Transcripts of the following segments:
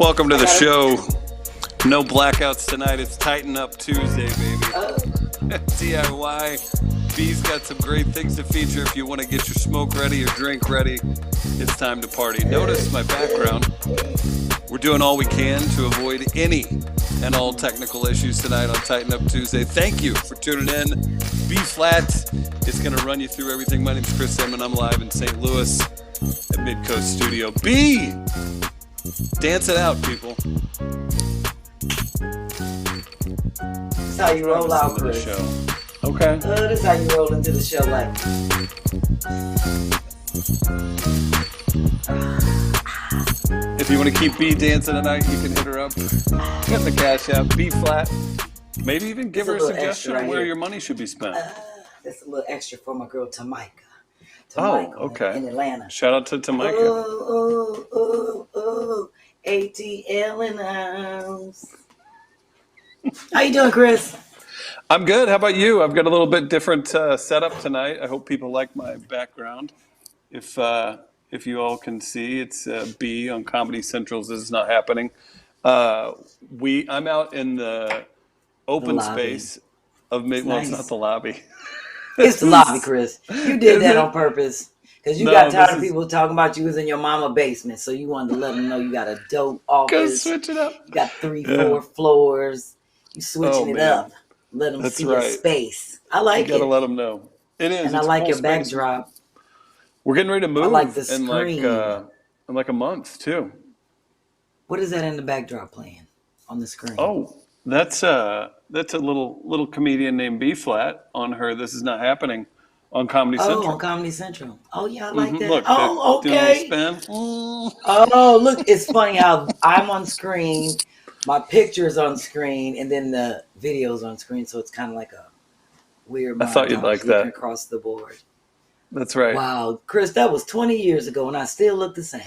Welcome to the show. No blackouts tonight. It's Tighten Up Tuesday, baby. DIY. B's got some great things to feature if you want to get your smoke ready, your drink ready. It's time to party. Notice my background. We're doing all we can to avoid any and all technical issues tonight on Tighten Up Tuesday. Thank you for tuning in. B-Phlat is going to run you through everything. My name is Chris Denman. I'm live in St. Louis at Midcoast Studio. B! Dance it out, people. That's how you roll out, Chris. Okay. This is how you roll into the show, like. If you want to keep B dancing tonight, you can hit her up. Get the cash out. B-Phlat. Maybe even give her a suggestion on where your money should be spent. That's a little extra for my girl Tamika. Okay. In Atlanta. Shout out to Tamika. Oh, ATL in the house. How you doing, Chris? I'm good. How about you? I've got a little bit different setup tonight. I hope people like my background. If you all can see, it's B on Comedy Central's This Is Not Happening. I'm out in the open space of well, it's not the lobby. It's the lobby, Chris. You did that on purpose. Because you got tired of people talking about you was in your mama basement. So you wanted to let them know you got a dope office. Go switch it up. You got 3-4 floors. You switching it up. Let them see your space. I like it. You got to let them know. It is. And I like your backdrop. We're getting ready to move I like the screen. in like a month, too. What is that in the backdrop playing on the screen? Oh, that's a little comedian named B-Phlat on her This Is Not Happening on Comedy Central. Oh, on Comedy Central. Oh, yeah, I like that. Look, okay. Spin. Oh, look, it's funny how I'm on screen, my picture's on screen, and then the video's on screen, so it's kind of like a weird I thought you'd like that. Across the board. That's right. Wow, Chris, that was 20 years ago, and I still look the same.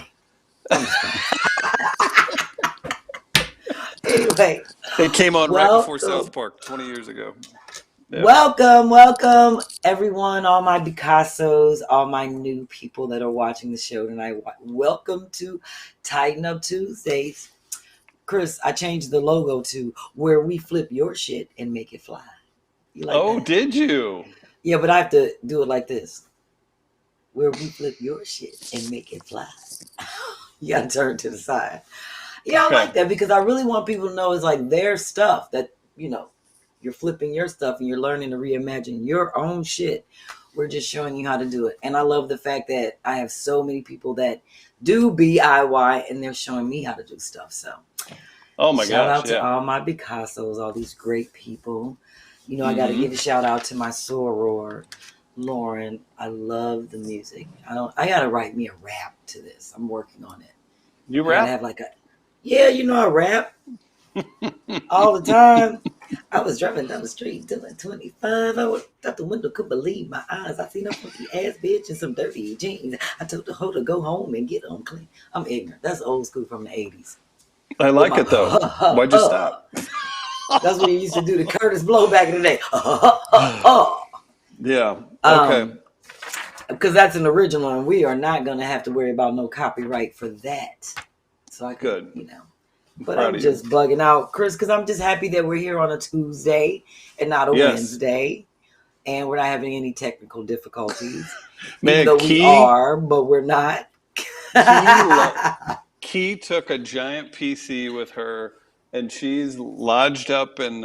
Anyway. It came on right before South Park 20 years ago. Yeah. Welcome, everyone, all my Picassos, all my new people that are watching the show tonight. Welcome to Tighten Up Tuesdaze. Chris, I changed the logo to where we flip your shit and make it fly. You like that? Did you? Yeah, but I have to do it like this. Where we flip your shit and make it fly. You got to turn to the side. Yeah, I like that because I really want people to know it's like their stuff that, you're flipping your stuff and you're learning to reimagine your own shit. We're just showing you how to do it. And I love the fact that I have so many people that do DIY and they're showing me how to do stuff. So, shout out to all my Picassos, all these great people. I got to give a shout out to my soror, Lauren. I love the music. I got to write me a rap to this. I'm working on it. You rap? I have I rap all the time. I was driving down the street doing 25. I was out the window, couldn't believe my eyes. I seen a funky ass bitch in some dirty jeans. I told the hoe to go home and get them clean. I'm ignorant. That's old school from the 80s. I like it though. Why'd you stop? That's what you used to do to Curtis Blow back in the day. Yeah. Okay. Because that's an original, and we are not going to have to worry about no copyright for that. So I could, But I'm just bugging out, Chris, because I'm just happy that we're here on a Tuesday and not a Wednesday. And we're not having any technical difficulties. Man, even though we are, but we're not. Key took a giant PC with her, and she's lodged up in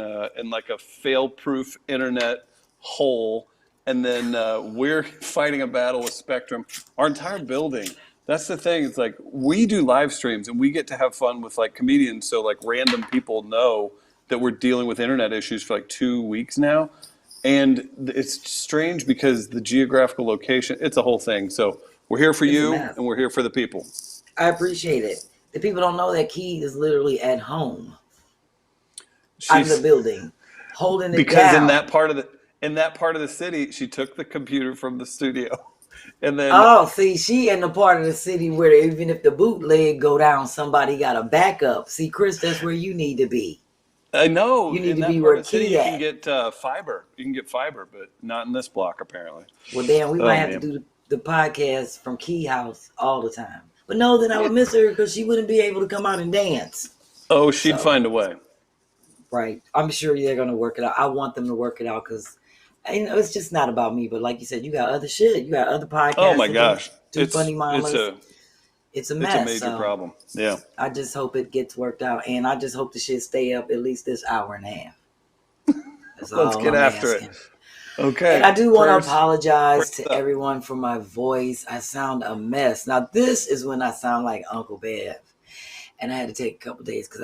like a fail-proof internet hole. And then we're fighting a battle with Spectrum. Our entire building. That's the thing. It's like we do live streams and we get to have fun with like comedians. So like random people know that we're dealing with internet issues for like 2 weeks now. And it's strange because the geographical location, it's a whole thing. So we're here for you and we're here for the people. I appreciate it. The people don't know that Key is literally at home. In the building, holding it because down. in that part of the city, she took the computer from the studio. And then she in the part of the city where even if the bootleg go down, somebody got a backup. See, Chris, that's where you need to be. I know. You need to be where Key at. You can get fiber. You can get fiber, but not in this block apparently. Well, damn, we might have to do the podcast from Key House all the time. But no, then I would miss her because she wouldn't be able to come out and dance. Oh, she'd So, find a way. right. I'm sure they're going to work it out. I want them to work it out because, it's just not about me. But like you said, you got other shit. You got other Oh podcasts my that do gosh, do funny it's mamas. a It's a it's a mess. major So problem. Yeah. I just hope it gets worked out. And I just hope the shit stay up at least this hour and a half. That's Let's all get I'm after it. asking. And Okay. I do want to Prayers apologize to up. everyone for my voice. I sound a mess. Now, this is when I sound like Uncle Bev. And I had to take a couple days because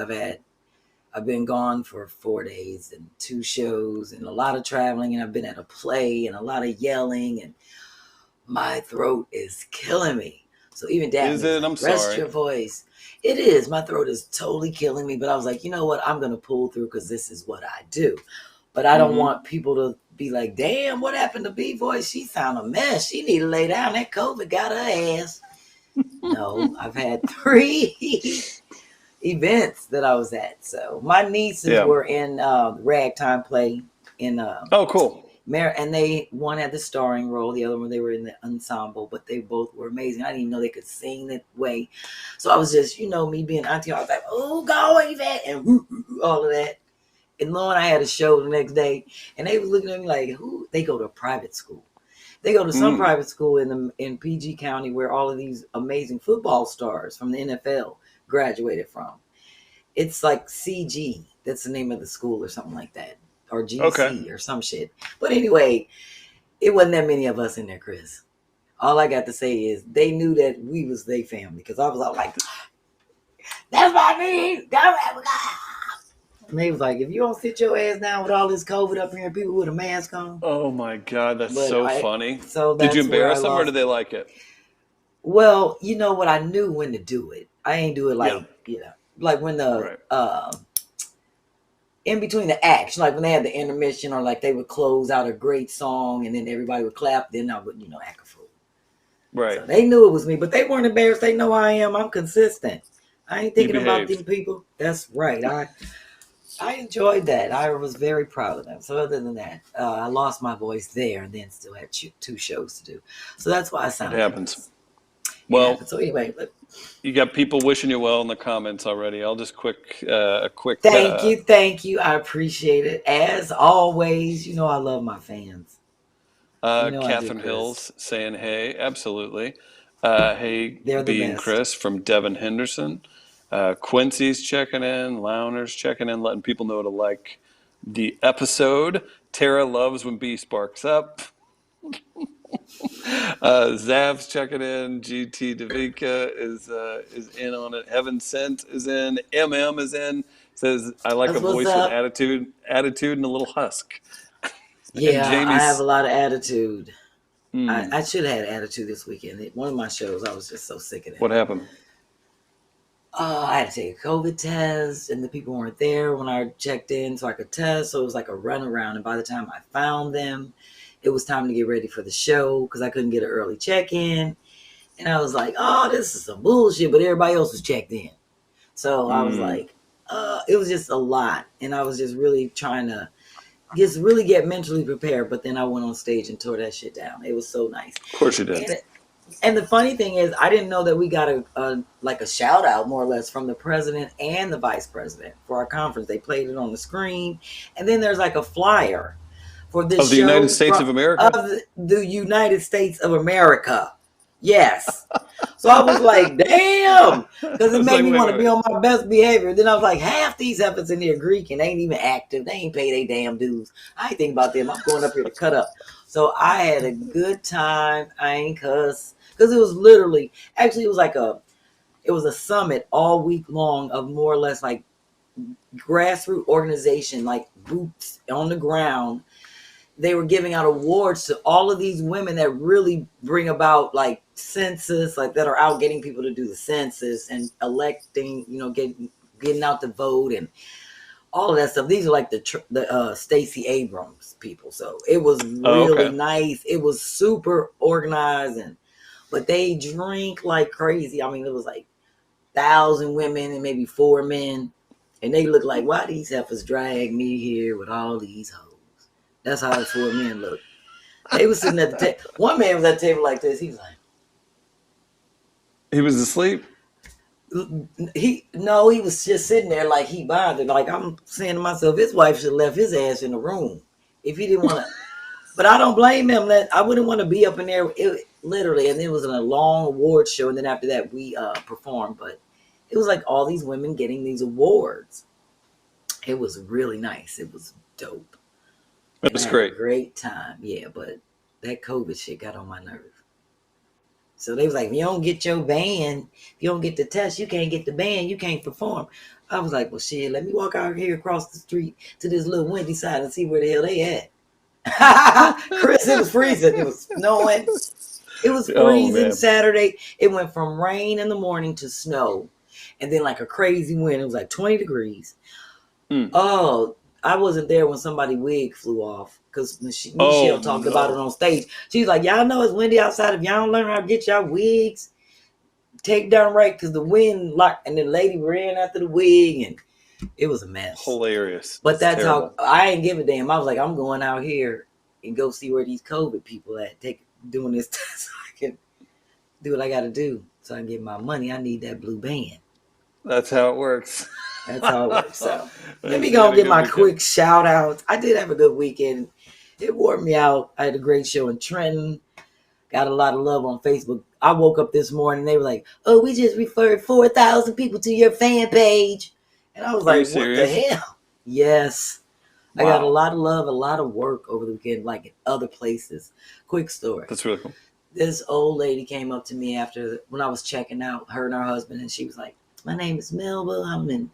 I've been gone for 4 days and 2 shows and a lot of traveling. And I've been at a play and a lot of yelling. And my throat is killing me. So even Is Daphne was it? like, I'm rest sorry. your voice. It is. My throat is totally killing me. But I was like, you know what? I'm going to pull through because this is what I do. But I don't Mm-hmm. want people to be like, damn, what happened to B-Voice? She sound a mess. She need to lay down. That COVID got her ass. No, I've had 3 events that I was at. So my nieces Yeah. were in ragtime play in Oh, cool. and one had the starring role, the other one they were in the ensemble, but they both were amazing. I didn't even know they could sing that way. So I was just, me being auntie, I was like, oh, go away, Yvette, and all of that. And lo, and I had a show the next day, and they was looking at me like, who? They go to a private school. They go to some Mm. private school in PG County where all of these amazing football stars from the NFL graduated from. It's like CG. That's the name of the school or something like that. Or Okay. GC or some shit. But anyway, it wasn't that many of us in there, Chris. All I got to say is they knew that we was their family because I was all like, that's my name. And they was like, if you don't sit your ass down with all this COVID up here and people with a mask on. Oh my God, that's But so funny. so Did you that's where I embarrass them or did lost. they like it? Well, you know what? I knew when to do it. I ain't do it Yeah. like when the Right. in between the acts, like when they had the intermission or like they would close out a great song and then everybody would clap, then I would, act a fool. Right. So they knew it was me, but they weren't embarrassed. They know I am. I'm consistent. I ain't You thinking about behaved. them people. That's right. I enjoyed that. I was very proud of them. So other than that, I lost my voice there and then still had 2 shows to do. So that's why I It sound like happens. this. It Well, happened. So anyway, you got people wishing you well in the comments already. I'll just a quick thank you. I appreciate it. As always, I love my fans. I do, Catherine Chris. Hills saying hey, absolutely. Hey, They're the B and best. Chris from Devin Henderson. Quincy's checking in. Launer's checking in, letting people know to like the episode. Tara loves when B sparks up. Zav's checking in. GT Davika is in on it. Heaven Sent is in. MM is in. Says I like a That's what's voice with up. attitude and a little husk. And Yeah, I have a Jamie's. lot of attitude. Hmm, I should have had attitude this weekend. One of my shows, I was just so sick of that. what happened? I had to take a COVID test, and the people weren't there when I checked in, so I could test. So it was like a runaround. And by the time I found them, it was time to get ready for the show because I couldn't get an early check in. And I was like, "Oh, this is some bullshit," but everybody else was checked in. So I was Hmm. like, it was just a lot, and I was just really trying to just really get mentally prepared. But then I went on stage and tore that shit down. It was so nice. Of course you did. And the funny thing is, I didn't know that we got a shout out more or less from the president and the vice president for our conference. They played it on the screen, and then there's like a flyer for Of this the United show States from of of America? the United States of America. Yes. So I was like, damn, I because it was made like, me wait, want wait, to be wait. on my best behavior. Then I was like, half these efforts in here Greek and they ain't even active. They ain't pay their damn dues. I ain't thinking about them. I'm going up here to cut up. So I had a good time. I ain't cuss. Because it was literally, actually, it was a summit all week long of more or less like grassroots organization, like boots on the ground. They were giving out awards to all of these women that really bring about like census, like that are out getting people to do the census and electing, getting out the vote and all of that stuff. These are like the Stacey Abrams people. So it was Oh, really okay. nice. It was super organized but they drink like crazy. I mean, it was like 1,000 women and maybe 4 men. And they look like, why these heifers drag me here with all these hoes? That's how the 4 men look. They was sitting at the table. One man was at the table like this. He was like, He was asleep. He was just sitting there like he bothered. Like I'm saying to myself, his wife should have left his ass in the room if he didn't want to. But I don't blame him. That I wouldn't want to be up in there. Literally, and it was a long award show, and then after that we performed. But it was like all these women getting these awards. It was really nice. It was dope. It was great. Great time, yeah. But that COVID shit got on my nerve. So they was like, if you don't get your band, if you don't get the test, you can't get the band, you can't perform. I was like, well, shit, let me walk out here across the street to this little windy side and see where the hell they at. Chris, it was freezing. It was snowing. It was freezing Saturday. It went from rain in the morning to snow. And then like a crazy wind. It was like 20 degrees. Oh, I wasn't there when somebody's wig flew off. Because Michelle talked about it on stage. She's like, y'all know it's windy outside. If y'all don't learn how to get y'all wigs, take down right, because the wind locked. And the lady ran after the wig, and it was a mess. Hilarious. But that's how I ain't give a damn. I was like, I'm going out here and go see where these COVID people at. Doing this so I can do what I got to do so I can get my money. I need that blue band. That's how it works. That's how it works. So let me go get my quick shout out. I did have a good weekend. It wore me out. I had a great show in Trenton. Got a lot of love on Facebook. I woke up this morning. They were like, oh, we just referred 4,000 people to your fan page. And I was like, what the hell? Yes. Wow. I got a lot of love, a lot of work over the weekend, like in other places. Quick story. That's really cool. This old lady came up to me when I was checking out, her and her husband, and she was like, my name is Melba. I'm in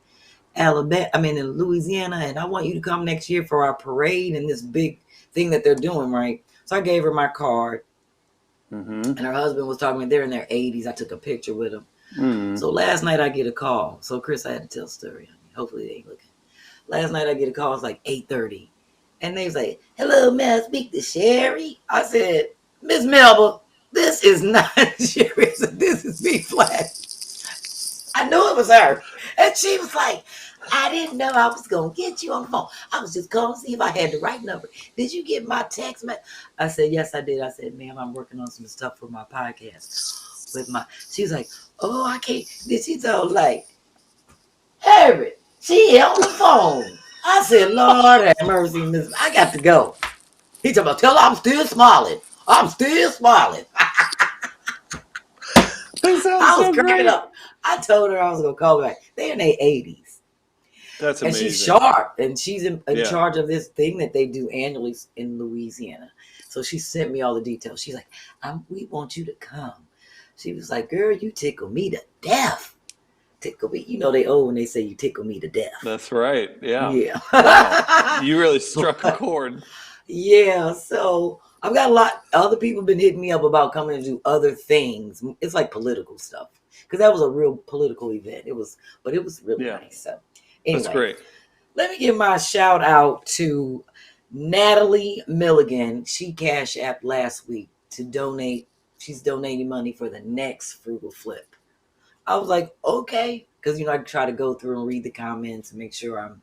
Alabama. I'm in Louisiana, and I want you to come next year for our parade and this big thing that they're doing, right? So I gave her my card. And her husband was talking to me. They're in their 80s. I took a picture with them. So last night I get a call. So Chris, I had to tell a story. Hopefully they ain't looking. Last night I get a call. It's like 8:30. And they was like, hello, may I speak to Sherri? I said, Miss Melba, this is not Sherri. This is B-Phlat. I knew it was her. And she was like, I didn't know I was going to get you on the phone. I was just calling to see if I had the right number. Did you get my text message? I said, yes, I did. I said, ma'am, I'm working on some stuff for my podcast. She was like, oh, I can't. Then she told like, Harry, she on the phone. I said, Lord have mercy, miss. I got to go. He told me, tell her I'm still smiling. I'm still smiling. I was cracking up. I told her I was going to call back. They're in their 80s. That's amazing. And she's sharp. And she's in charge of this thing that they do annually in Louisiana. So she sent me all the details. She's like, we want you to come. She was like, girl, you tickle me to death. Tickle me. You know they old when they say you tickle me to death. That's right. Yeah. Yeah. Wow. You really struck a chord. Yeah. So I've got a lot. Other people been hitting me up about coming to do other things. It's like political stuff. Because that was a real political event. It was really nice. So anyway, that's great. Let me give my shout out to Natalie Milligan. She cashed app last week to donate. She's donating money for the next Frugal Flip. I was like, okay. Because, I try to go through and read the comments and make sure I'm,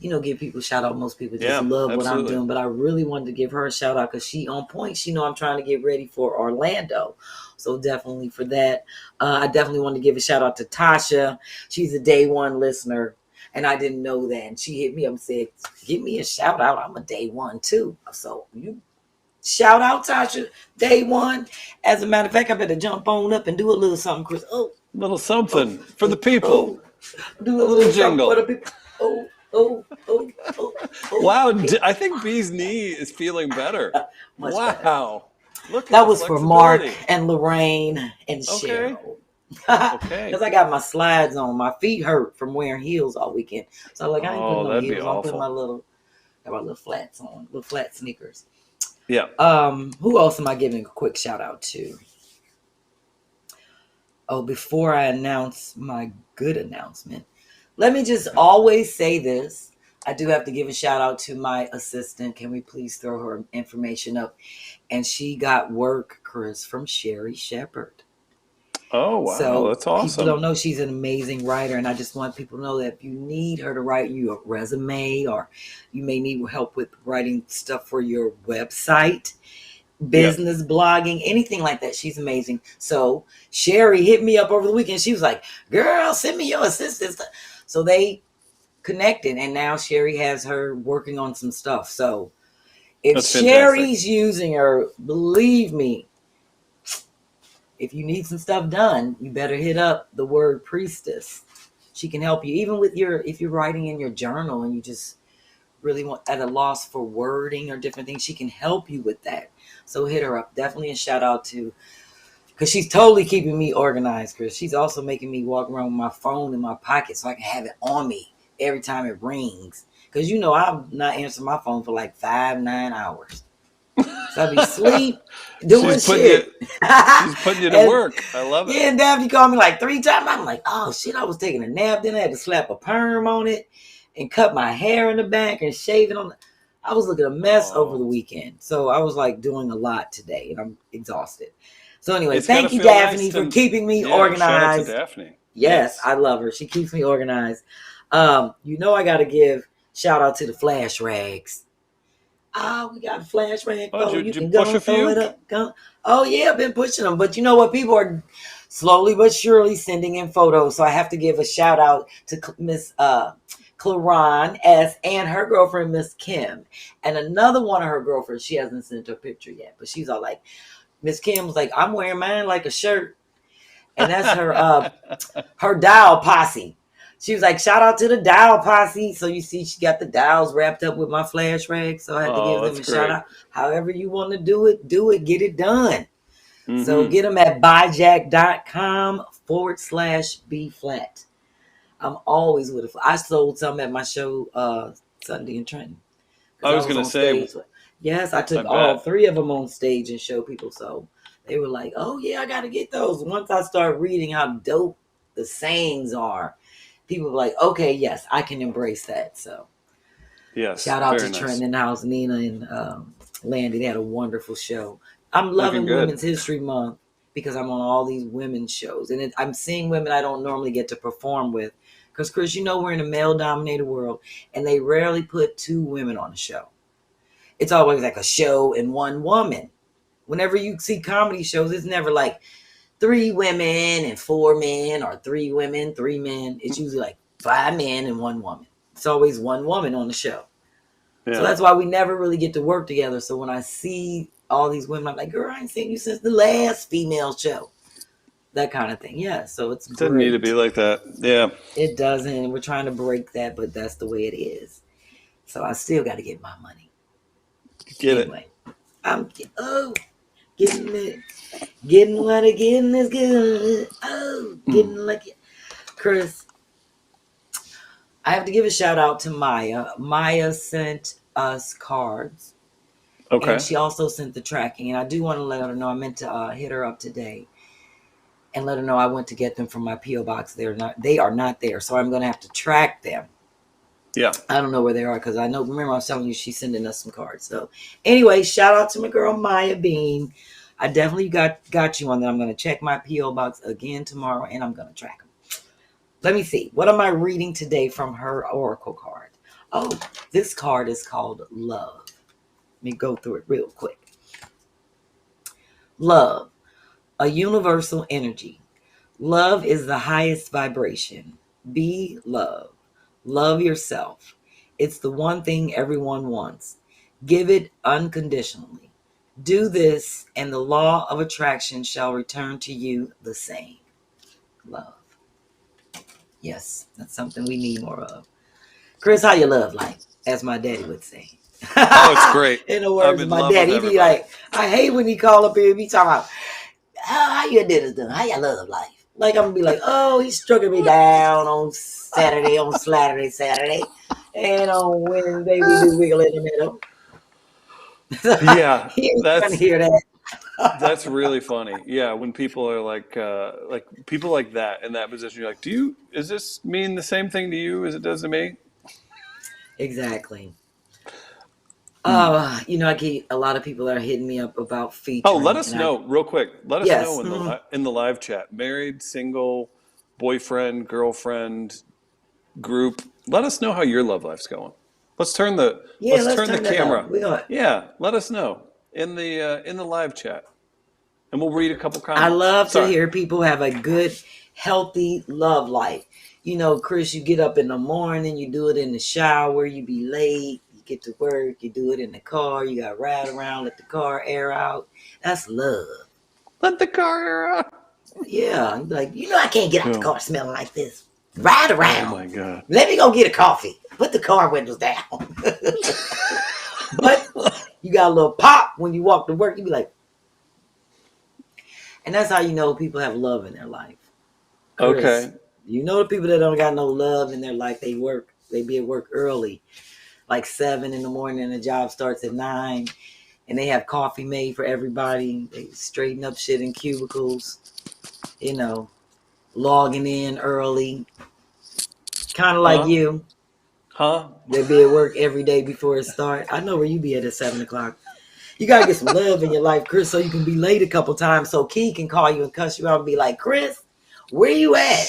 give people a shout out. Most people just love what I'm doing. But I really wanted to give her a shout out because she on point. She know I'm trying to get ready for Orlando. So definitely for that. I definitely want to give a shout out to Tasha. She's a day one listener. And I didn't know that. And she hit me up and said, give me a shout out. I'm a day one too. So you shout out Tasha, day one. As a matter of fact, I better jump on up and do a little something, Chris. Oh, a little something for the people. Do a little jingle. For the people. Oh. Wow, I think B's knee is feeling better. Wow. Better. Look at that was for Mark and Lorraine and Cheryl. Okay. Because I got my slides on. My feet hurt from wearing heels all weekend. So I'm like, I ain't putting no heels. I'm putting my little flats on, little flat sneakers. Yeah. Who else am I giving a quick shout out to? Oh, before I announce my good announcement, let me just always say this. I do have to give a shout out to my assistant. Can we please throw her information up? And she got work, Chris, from Sherri Shepherd. Oh, wow. So that's awesome. People don't know she's an amazing writer. And I just want people to know that if you need her to write you a resume or you may need help with writing stuff for your website, Yeah. business blogging, anything like that. She's amazing. So Sherri hit me up over the weekend. She was like, girl, send me your assistant. So they connected, and now Sherri has her working on some stuff. So if That's fantastic. Sherri's using her, believe me, if you need some stuff done, you better hit up the word priestess. She can help you, even with if you're writing in your journal and you just really want at a loss for wording or different things, she can help you with that. So hit her up. Definitely a shout out to, because she's totally keeping me organized, Chris. She's also making me walk around with my phone in my pocket so I can have it on me every time it rings. Because I'm not answering my phone for like 5-9 hours. So I be asleep doing shit. She's putting you to work. I love it. Yeah, and Daphne called me like 3 times. I'm like, oh shit, I was taking a nap. Then I had to slap a perm on it and cut my hair in the back and shave it on. I was looking a mess over the weekend. So I was like doing a lot today and I'm exhausted. So anyway, thank you, Daphne, for keeping me organized. Shout out to Daphne. Yes, I love her. She keeps me organized. I got to give shout out to the flash rags. We got a flash rag. You can push a few? It up. Oh, yeah, I've been pushing them. But you know what? People are slowly but surely sending in photos. So I have to give a shout out to Miss Claron S. and her girlfriend, Miss Kym. And another one of her girlfriends, she hasn't sent her picture yet. But she's all like, Miss Kim's like, I'm wearing mine like a shirt. And that's her dial posse. She was like, shout out to the dial posse. So you see, she got the dials wrapped up with my flash rag. So I had to give them a shout out. However you want to do it, get it done. Mm-hmm. So get them at buyjack.com/B-Phlat. I'm always with it. I sold some at my show Sunday in Trenton. I was going to say. Yes, I took all 3 of them on stage and show people. So they were like, oh, yeah, I got to get those. Once I start reading how dope the sayings are, people were like, okay, yes, I can embrace that. So yes, shout out to Trenton and House, Nina and Landy. They had a wonderful show. I'm loving Women's History Month because I'm on all these women's shows. And I'm seeing women I don't normally get to perform with. Because, Chris, we're in a male-dominated world, and they rarely put 2 women on a show. It's always like a show and 1 woman. Whenever you see comedy shows, it's never like 3 women and 4 men or 3 women, 3 men. It's usually like 5 men and 1 woman. It's always 1 woman on the show. Yeah. So that's why we never really get to work together. So when I see all these women, I'm like, girl, I ain't seen you since the last female show. That kind of thing. Yeah. So it doesn't need to be like that. Yeah. It doesn't. We're trying to break that, but that's the way it is. So I still got to get my money. Anyway, I'm getting it. Getting what I getting is good. Getting like it. Chris, I have to give a shout out to Maya. Maya sent us cards. Okay. And she also sent the tracking. And I do want to let her know, I meant to hit her up today and let her know I went to get them from my P.O. box. They are not there. So I'm going to have to track them. Yeah. I don't know where they are because remember I was telling you she's sending us some cards. So anyway, shout out to my girl Maya Bean. I definitely got you on that. I'm going to check my P.O. box again tomorrow and I'm going to track them. Let me see. What am I reading today from her oracle card? Oh, this card is called Love. Let me go through it real quick. Love, a universal energy. Love is the highest vibration. Be love. Love yourself. It's the one thing everyone wants. Give it unconditionally. Do this, and the law of attraction shall return to you the same. Love. Yes, that's something we need more of. Chris, how your love life? As my daddy would say. Oh, it's great. In the words of my daddy, he'd be like, I hate when he call up here and be talking about, how your dinner's done? How your love life? Like, I'm going to be like, oh, he's struggling me down on Saturday, Saturday. And on Wednesday, we do wiggle in the middle. Yeah, that's hear that. That's really funny. Yeah, when people are like people like that in that position, you're like, does this mean the same thing to you as it does to me? Exactly. I get a lot of people that are hitting me up about featuring. Oh, let us know real quick. Let us know in the live chat. Married, single, boyfriend, girlfriend, group. Let us know how your love life's going. Let's turn the camera. Yeah, let us know. in the live chat, and we'll read a couple I comments. love to Sorry. hear people have a good, healthy love life. You know, Chris, you get up in the morning, you do it in the shower, you be late, you get to work, you do it in the car, you got to ride around, let the car air out. That's love. Let the car air out. Yeah, like, I can't get out the Oh. car smelling like this. Ride around. Oh my God. Let me go get a coffee. Put the car windows down. But you got a little pop when you walk to work. You be like, and that's how you know people have love in their life. Chris, Okay. you know the people that don't got no love in their life, they be at work early, like 7 in the morning, and the job starts at 9, and they have coffee made for everybody. They straighten up shit in cubicles, logging in early, kind of like you. Huh? They be at work every day before it starts. I know where you be at 7 o'clock. You gotta get some love in your life, Chris, so you can be late a couple times, so Key can call you and cuss you out and be like, Chris, where you at?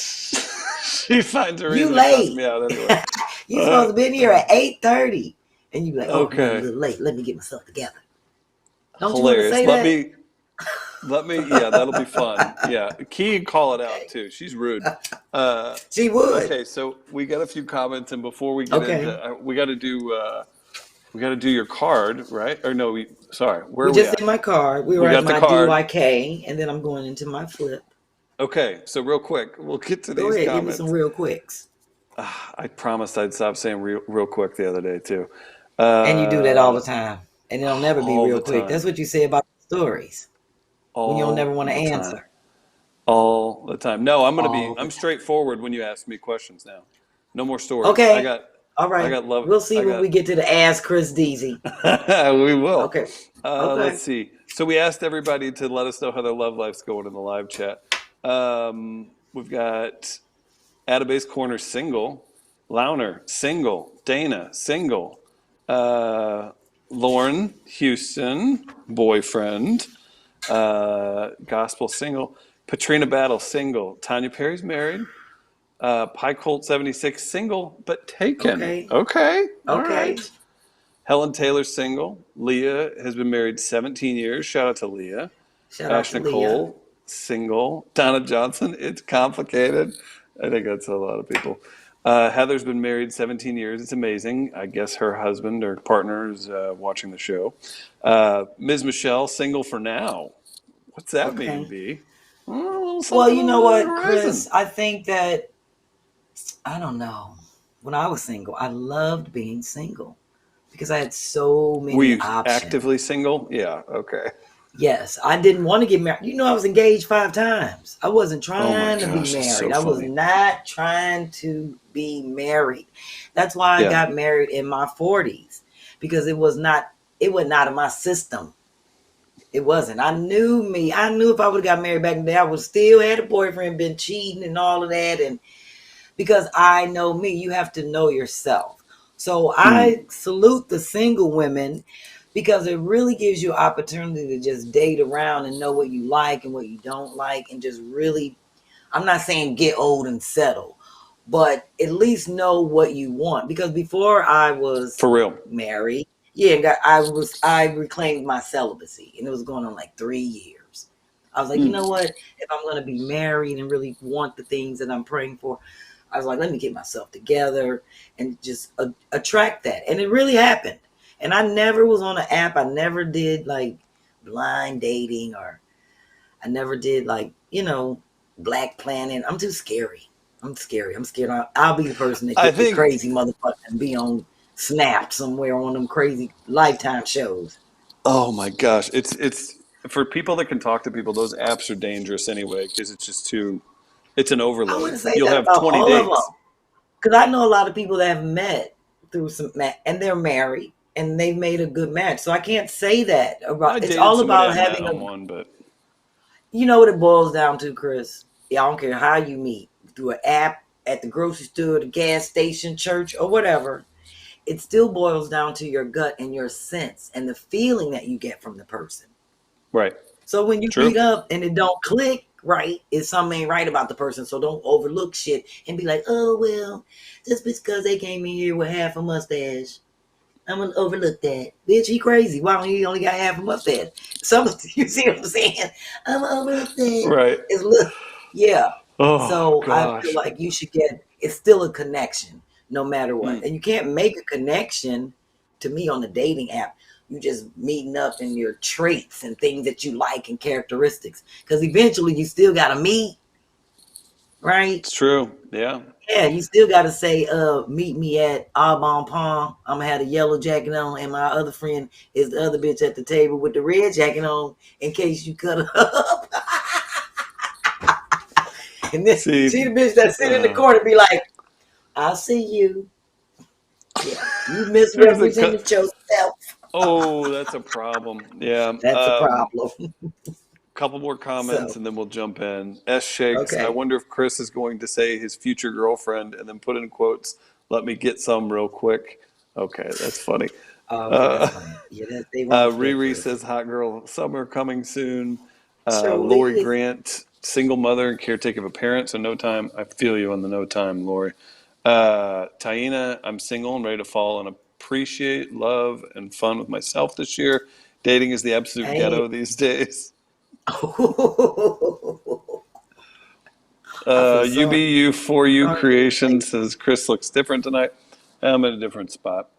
She finds a You reason to cuss late. me out anyway. You supposed to be in here at 8:30, and you be like, oh, I'm a Okay. little late. Let me get myself together. Don't Hilarious. you want to say that? Let me. Yeah, that'll be fun. Yeah, Key call it out too. She's rude. She would. Okay, so we got a few comments, and before we get Okay. into, we got to do your card, right? Or no, sorry, where We are we just at? did my card. We were We at got the my card. DYK, and then I'm going into my flip. Okay, so real quick, we'll get to Go these ahead, comments. give me some real quicks. I promised I'd stop saying real quick the other day too. And you do that all the time, and it'll never be all real the quick. That's time. what you say about stories when you don't never All want to the time. answer. All the time. No, All the I'm time. straightforward when you ask me questions now. No more stories. Okay. All I right. got love. We'll see when we get to the Ask Chris Deasy. We will. Okay. Okay. Let's see. So we asked everybody to let us know how their love life's going in the live chat. We've got Atabase Corner single, Launer single, Dana single, Lauren Houston boyfriend, Gospel single, Patrina Battle single, Tanya Perry's married, Pie Colt 76 single but taken. Okay. All right. Helen Taylor single. Leah has been married 17 years. Shout out to Leah. Shout out Ash to Nicole Leah. single. Donna Johnson. It's complicated. I think that's a lot of people. Heather's been married 17 years. It's amazing. I guess her husband or partner is watching the show. Ms. Michelle single for now. What's that mean, B? Well, you know what, Chris? I think that, I don't know. When I was single, I loved being single because I had so many Were you options. actively single? Yeah, okay. Yes, I didn't want to get married. You know, I was engaged 5 times. I wasn't trying to be married. So I was funny. not trying to be married. That's why I got married in my 40s, because it was not out of my system. It wasn't. I knew me. I knew if I would have got married back in the day, I would still had a boyfriend, been cheating and all of that. And because I know me, you have to know yourself. So I salute the single women, because it really gives you opportunity to just date around and know what you like and what you don't like, and just really, I'm not saying get old and settle, but at least know what you want. Because before I was for real married, I reclaimed my celibacy, and it was going on like 3 years. I was like, you know what? If I'm going to be married and really want the things that I'm praying for, I was like, let me get myself together and just attract that. And it really happened. And I never was on an app. I never did like blind dating, or I never did like, Black Planet. I'm too scary. I'm scary. I'm scared. I'll be the person that gets the crazy motherfucker and be on Snap somewhere on them crazy Lifetime shows. Oh my gosh. It's for people that can talk to people, those apps are dangerous anyway, because it's just it's an overload. I wouldn't say You'll that have about 20 all dates. of them. Because I know a lot of people that have met through some, and they're married and they've made a good match. So I can't say that about. It's all about having one, but you know what it boils down to, Chris. Yeah, I don't care how you meet, through an app, at the grocery store, the gas station, church, or whatever. It still boils down to your gut and your sense and the feeling that you get from the person. Right. So when you meet up and it don't click right, it's something ain't right about the person. So don't overlook shit and be like, oh, well, just because they came in here with half a mustache, I'm gonna overlook that. Bitch, he crazy. Why don't you only got half him up there? Some you see what I'm saying? I'm gonna overlook that. Right. It's look, yeah. Oh So I feel gosh. like you should get. It's still a connection, no matter what, Mm, and you can't make a connection. To me, on the dating app, you just meeting up in your traits and things that you like and characteristics. Because eventually, you still gotta meet, right? it's true. Yeah. Yeah, you still gotta say, meet me at Aubon Pond. I'm gonna have a yellow jacket on, and my other friend is the other bitch at the table with the red jacket on in case you cut her up. And then See, she the bitch that sit in the corner be like, I'll see you. Yeah, you there's a misrepresented yourself. oh, that's a problem. Yeah. That's a problem. Couple more comments So, and then we'll jump in. S Shakes. I okay. wonder if Chris is going to say his future girlfriend and then put in quotes, let me get some real quick. Okay, that's funny. Okay, that's Uh, funny. Yeah, they wrong for that, Riri Chris. says hot girl summer coming soon. Lori Surely. Grant, single mother and caretaker of a parent, so no time. I feel you on the no time, Lori. Taina, I'm single and ready to fall and appreciate love and fun with myself this year. Dating is the absolute Hey. ghetto these days. I feel UBU for you sorry for you, creation lady. says Chris looks different tonight. I'm in a different spot.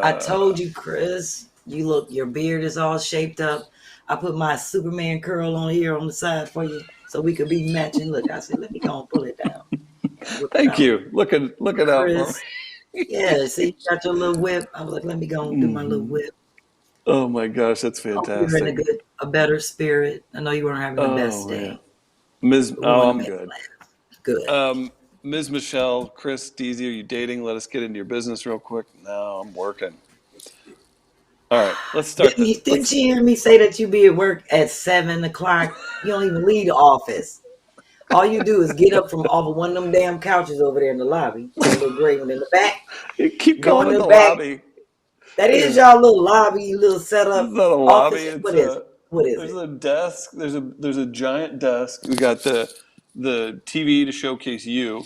I Uh, told you, Chris, you look, your beard is all shaped up. I put my Superman curl on here on the side for you so we could be matching. Look, I said, let me go and pull it down and whip it Thank out. you. Looking out for Chris, yeah, see, you got your little whip. I was like, let me go and do my little me. whip. Oh my gosh, that's Hope you're in fantastic. a better spirit. I know you weren't having the best Oh yeah, day, Ms. but we Oh, want to I'm make good. you laugh. Good. Ms. Michelle, Chris, Deezy, are you dating? Let us get into your business real quick. No, I'm working. All right, let's start this. Didn't you hear me say that you be at work at 7 o'clock? You don't even leave the office. All you do is get up from off of one of them damn couches over there in the lobby, that little gray one in the back. You keep Go in calling it the the back. lobby. That It is is. y'all little lobby, little It's setup not a lobby. office. It's What is it? a. What is There's it? a desk. There's a giant desk. We got the TV to showcase you,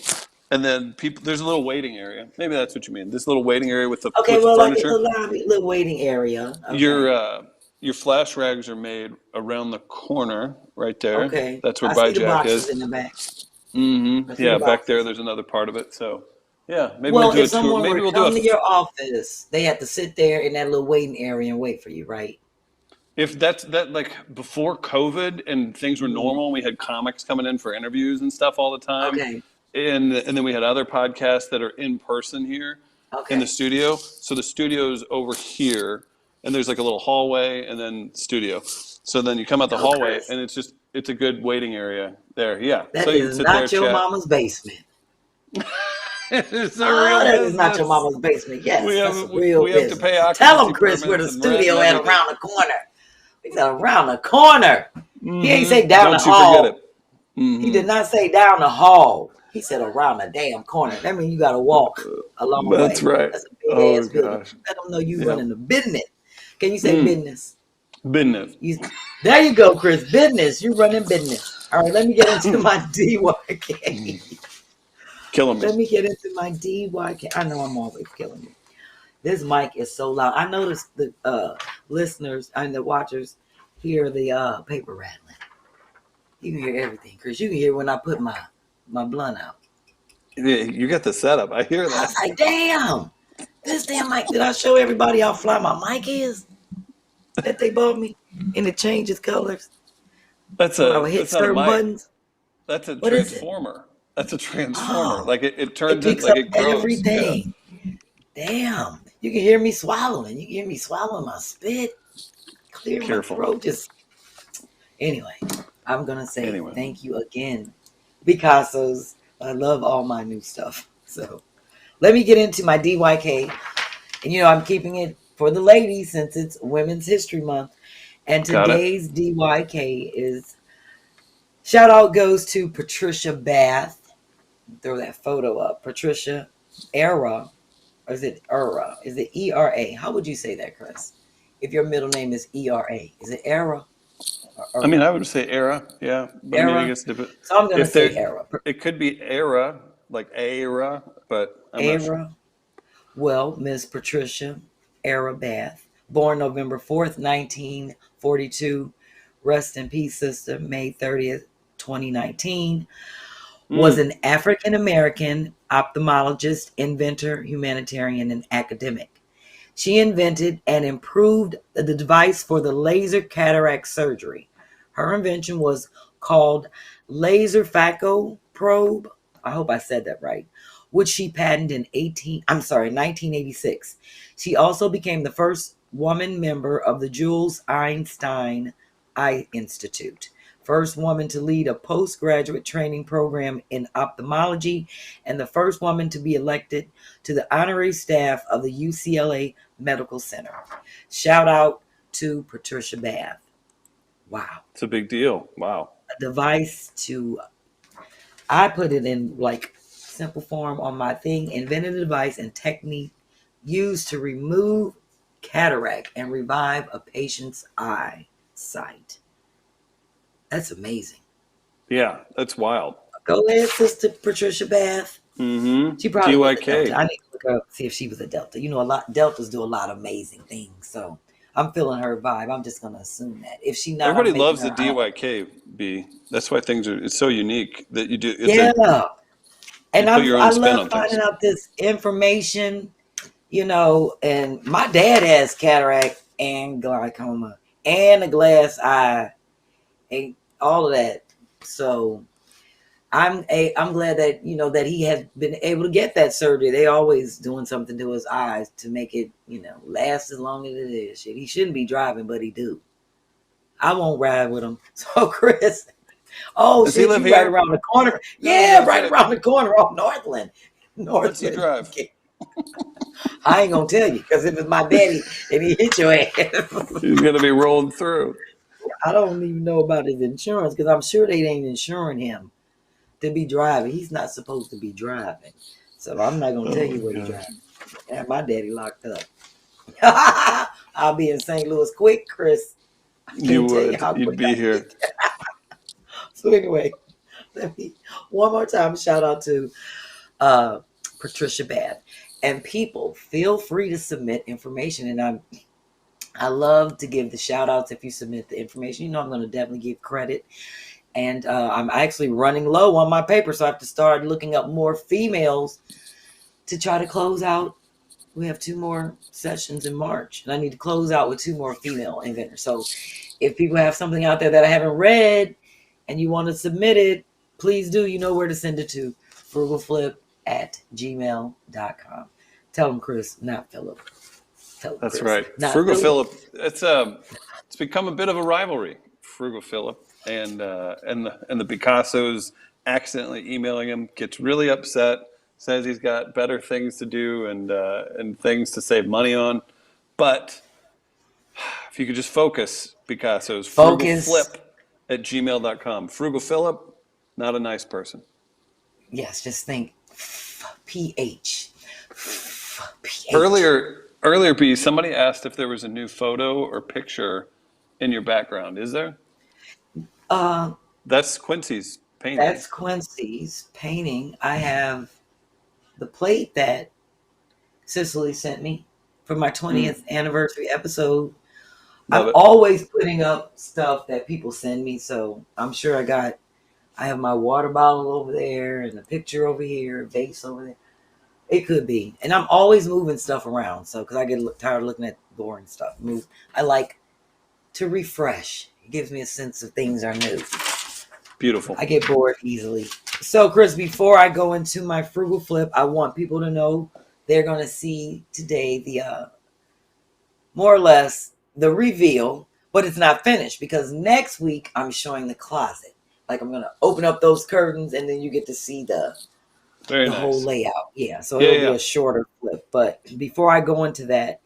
and then people. There's a little waiting area. Maybe that's what you mean. This little waiting area Okay, with the well, like a furniture. little lobby, little waiting area. Your Okay, your flash rags are made around the corner right there. okay. That's where I see the Jack boxes is. in the back. I see the Yeah, back there. boxes. There's another part of it. So yeah, maybe we'll Well, do if a tour. someone were Maybe to we'll do a. come to your office, they have to sit there in that little waiting area and wait for you, right? If that's that like before COVID and things were Hmm. normal, we had comics coming in for interviews and stuff all the time, Okay, and then we had other podcasts that are in person here in the okay, studio. So the studio's over here, and there's like a little hallway, and then studio. So then you come out the go, hallway, Chris. and it's a good waiting area there. Yeah, That so you can is sit there, not your chat. mama's basement. It's a Oh, real that is not your business. mama's basement. We Yes, that's have a real we have to pay business. Tell occupancy him, Chris, where permits the and rent and studio at everything. around the corner. He said around the corner. He ain't say down the Don't you forget it. hall. He did not say down the hall. He said around the damn corner. That means you got to walk a long That's way. right. That's a big Oh ass building. gosh. Let them know you Yeah. running the business. Can you say business? Business. You, there you go, Chris. Business. You running business. All right, let me get into my DYK. Killing me. Let me get into my DYK. I know I'm always killing you. This mic is so loud. I noticed the listeners and the watchers hear the paper rattling. You can hear everything, Chris. You can hear when I put my blunt out. Yeah, you got the setup. I hear I that. was like, damn, this damn mic. Did I show everybody how fly my mic is that they bought me? And it changes colors when I would hit That's not a certain mic. buttons. That's a What is it? transformer. That's a transformer. Oh, Like it it turns it picks like up it grows. Yeah. everything. Damn. You can hear me swallowing. You can hear me swallowing my spit. Clear my Careful. throat. Just anyway, I'm gonna say Anyway. thank you again, Picasso's. I love all my new stuff. So let me get into my DYK. And I'm keeping it for the ladies since it's Women's History Month. And Got it. today's DYK is shout out goes to Patricia Bath. Throw that photo up. Patricia Era. Or is it Era? Is it ERA? How would you say that, Chris? If your middle name is ERA, is it Era or I mean, I Era? would say era. Yeah, but I mean, I Era. guess if So I'm gonna there, say Era. it could be era, like era, but I'm not sure. Era. Well, Miss Patricia Arabath, born November 4th, 1942, rest in peace, sister, May 30th, 2019, was Mm. an African American ophthalmologist, inventor, humanitarian, and academic. She invented and improved the device for the laser cataract surgery. Her invention was called laser phaco probe. I hope I said that right, which she patented in 1986. She also became the first woman member of the Jules Einstein Eye Institute, first woman to lead a postgraduate training program in ophthalmology, and the first woman to be elected to the honorary staff of the UCLA Medical Center. Shout out to Patricia Bath. Wow. It's a big deal. Wow. A device to, I put it in like simple form on my thing, invented a device and technique used to remove cataract and revive a patient's eyesight. That's amazing. Yeah, that's wild. Go ahead, Sister Patricia Bath. Mm-hmm. She probably was a DYK. Delta. I need to look her up, see if she was a Delta. You know, a lot Deltas do a lot of amazing things. So I'm feeling her vibe. I'm just gonna assume that. If she not, Everybody I'm making loves the her out. DYK, B. That's why things are, it's so unique that you do, Yeah. And you put your I own spin love on things. finding out this information, you know, and my dad has cataract and glaucoma and a glass eye and all of that. So I'm glad that, you know, that he has been able to get that surgery. They always doing something to his eyes to make it, you know, last as long as it is. Shit, he shouldn't be driving, but he do. I won't ride with him. So Chris, oh Does he shit, live you right here? around the corner. No, I was Yeah, gonna right say, around the corner off Northland. what's he drive? I ain't gonna tell you because if it's my daddy and he hit your ass, He's gonna be rolling through. I don't even know about his insurance because I'm sure they ain't insuring him to be driving. He's not supposed to be driving. So I'm not gonna tell you what he's driving. And my daddy locked up. I'll be in St. Louis quick, Chris. I You can't tell you would. how You'd quick be I here. get. So anyway, let me one more time shout out to Patricia Bath. And people feel free to submit information. And I love to give the shout outs if you submit the information. You know I'm gonna definitely give credit. And I'm actually running low on my paper, so I have to start looking up more females to try to close out. We have 2 more sessions in March, and I need to close out with 2 more female inventors. So if people have something out there that I haven't read and you want to submit it, please do. You know where to send it to, frugalflip@gmail.com. Tell them Chris, not Philip. Tell them That's Chris, right. not Frugal Philip. Philip. It's become a bit of a rivalry. Frugal Philip and the Picassos accidentally emailing him, gets really upset, says he's got better things to do and things to save money on. But if you could just focus, Picassos, Focus. frugalflip@gmail.com. Frugal Philip, not a nice person. Yes, just think PH. PH. Earlier, B, somebody asked if there was a new photo or picture in your background. Is there? Uh, That's Quincy's painting. that's Quincy's painting. I have the plate that Cicely sent me for my 20th Mm, anniversary episode. love I'm it. always putting up stuff that people send me, so I'm sure I have my water bottle over there and a picture over here, a vase over there. It could be. And I'm always moving stuff around, so because I get tired of looking at boring stuff. I like to refresh. It gives me a sense of things are new. Beautiful. I get bored easily. So, Chris, before I go into my frugal flip, I want people to know they're going to see today the more or less the reveal, but it's not finished because next week I'm showing the closet. Like I'm going to open up those curtains and then you get to see Very the whole nice. layout. Yeah, so Yeah, it'll be yeah. a shorter flip. But before I go into that,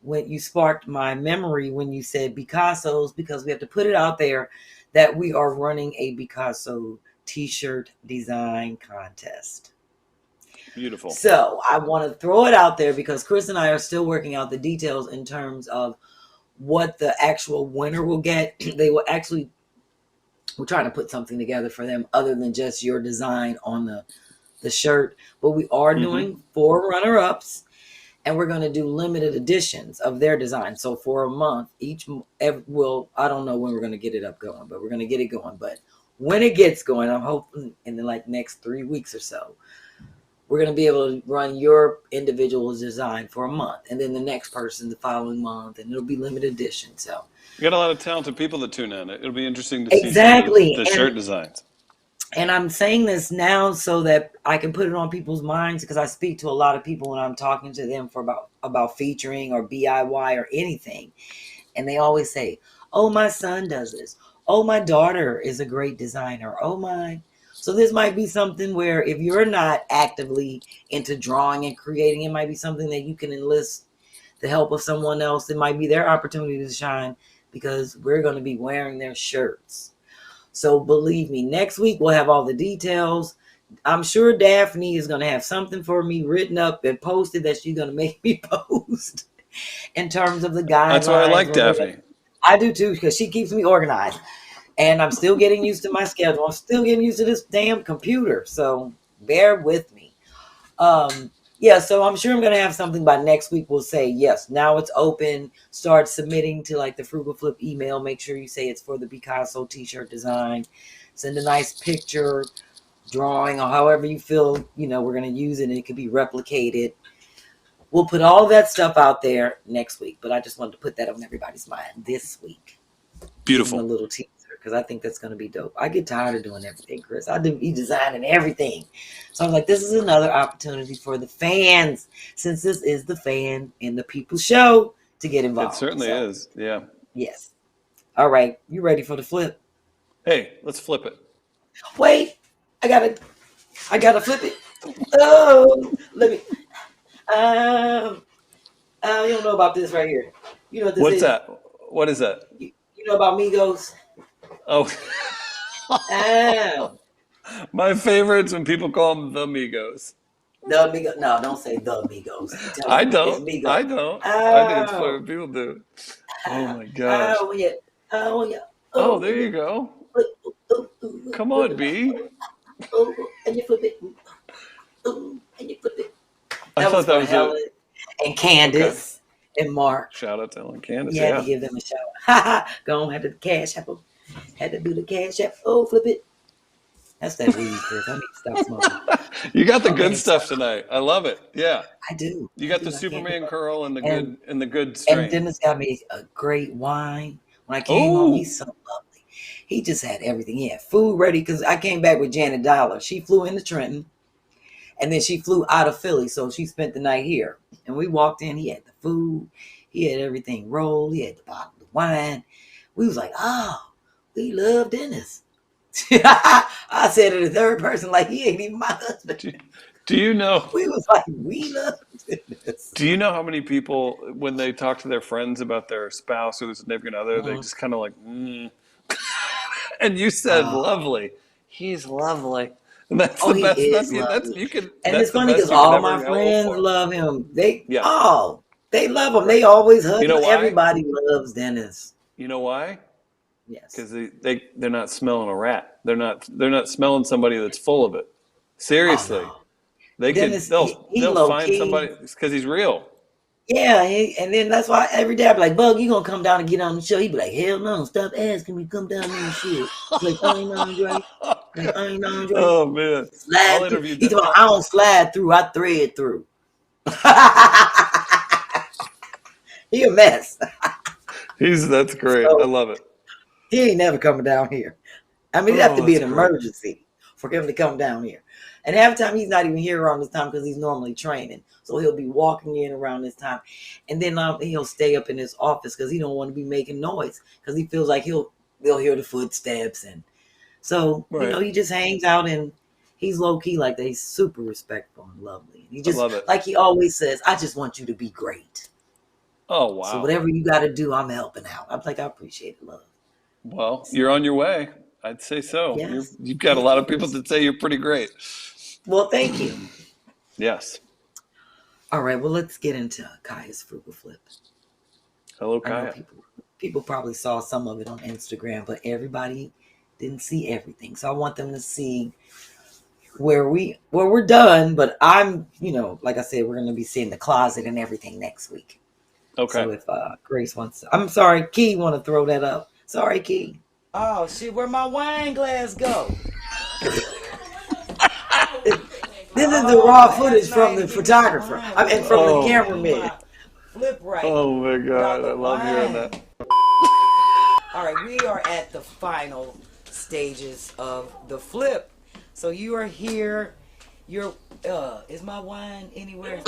when you sparked my memory when you said Picasso's, because we have to put it out there that we are running a Picasso t-shirt design contest. Beautiful. So I want to throw it out there because Chris and I are still working out the details in terms of what the actual winner will get. They will actually, we're trying to put something together for them other than just your design on the shirt. But we are Hmm. doing 4 runner-ups. and we're going to do limited editions of their design. So for a month, I don't know when we're going to get it up going, but we're going to get it going. But when it gets going, I'm hoping in the next 3 weeks or so, we're going to be able to run your individual design for a month, and then the next person the following month, and it'll be limited edition. So you got a lot of talented people that tune in. It'll be interesting to see some of exactly the shirt designs. And I'm saying this now so that I can put it on people's minds, because I speak to a lot of people when I'm talking to them for about featuring or DIY or anything. And they always say, oh, my son does this. Oh, my daughter is a great designer. Oh, my. So this might be something where if you're not actively into drawing and creating, it might be something that you can enlist the help of someone else. It might be their opportunity to shine, because we're going to be wearing their shirts. So believe me, next week we'll have all the details. I'm sure Daphne is going to have something for me written up and posted that she's going to make me post in terms of the guidelines. That's why I like Daphne. I do too, because she keeps me organized. And I'm still getting used to my schedule. I'm still getting used to this damn computer. So bear with me. Yeah, so I'm sure I'm going to have something by next week. We'll say, yes, now it's open. Start submitting to the Frugal Flip email. Make sure you say it's for the Picasso t-shirt design. Send a nice picture, drawing, or however you feel, we're going to use it. And it could be replicated. We'll put all that stuff out there next week. But I just wanted to put that on everybody's mind this week. Beautiful. A little teaser, because I think that's going to be dope. I get tired of doing everything, Chris. I do e-designing everything. So I was like, this is another opportunity for the fans, since this is the fan and the people show, to get involved. It certainly is. Yeah. Yes. All right. You ready for the flip? Hey, let's flip it. Wait. I gotta flip it. Oh, let me. You don't know about this right here. You know what this What's is? that? What is that? You know about Migos? Oh. Oh. My favorite's when people call them the Migos. The Migos. No, don't say the Migos. I don't. It's Migos. I don't. Oh. I think it's funny when people do. Oh my gosh. Oh yeah. Oh yeah. Oh, there you go. Come on, B. And you flip it. And you flip it. I thought that was Helen and Candace and Mark. Shout out to Helen and Candace. You had to give them a shout out. Go on, had to cash app. Had to do the cash app. Oh, flip it. That's that weed, Chris. I need to stop smoking. You got the good stuff tonight. I love it. Yeah. I do. You got the Superman curl and the good strain. And Dennis got me a great wine. When I came home, he's so lovely. He just had everything. He had food ready, because I came back with Janet Dollar. She flew into Trenton, and then she flew out of Philly, so she spent the night here. And we walked in. He had the food. He had everything rolled. He had the bottle of wine. We was like, oh, we love Dennis. I said it in the third person, like he ain't even my husband. Do you know? We was like, we love Dennis. Do you know how many people, when they talk to their friends about their spouse or their significant other, they just kind of like, And you said lovely. He's lovely. And that's the best. And it's funny because all my friends love him. They love him. They always hug him. Everybody loves Dennis. You know why? Yes. Because they're not smelling a rat. They're not smelling somebody that's full of it. Seriously. Oh, no. They'll find somebody because he's real. Yeah, and then that's why every day I'm like, Bug, you gonna come down and get on the show? He'd be like, hell no, stop asking me to come down there and shit. Like, I ain't Andre. Oh man, Slide through. He told me, I don't slide through, I thread through. He a mess. That's great. I love it. He ain't never coming down here. I mean, it'd have to be an emergency for him to come down here. And half the time he's not even here around this time because he's normally training. So he'll be walking in around this time. And then he'll stay up in his office because he don't want to be making noise, because he feels like they'll hear the footsteps. And so, he just hangs out, and he's low key like that. He's super respectful and lovely. He just, like he always says, I just want you to be great. Oh, wow. So whatever you got to do, I'm helping out. I'm like, I appreciate it, love. Well, you're on your way. I'd say so. Yes. You've got a lot of people that say you're pretty great. Well, thank you. Yes. All right. Well, let's get into Kaya's Frugal Flip. Hello, Kaya. People probably saw some of it on Instagram, but everybody didn't see everything. So I want them to see where we're done, but I'm, like I said, we're going to be seeing the closet and everything next week. Okay. So if Grace wants, I'm sorry, Key want to throw that up. Sorry, Key. Oh shit, where my wine glass go? This is the raw footage from the photographer. I mean, from the cameraman. Flip right. Oh my God, I love hearing that. All right, we are at the final stages of the flip. So you are here. You're, is my wine anywhere?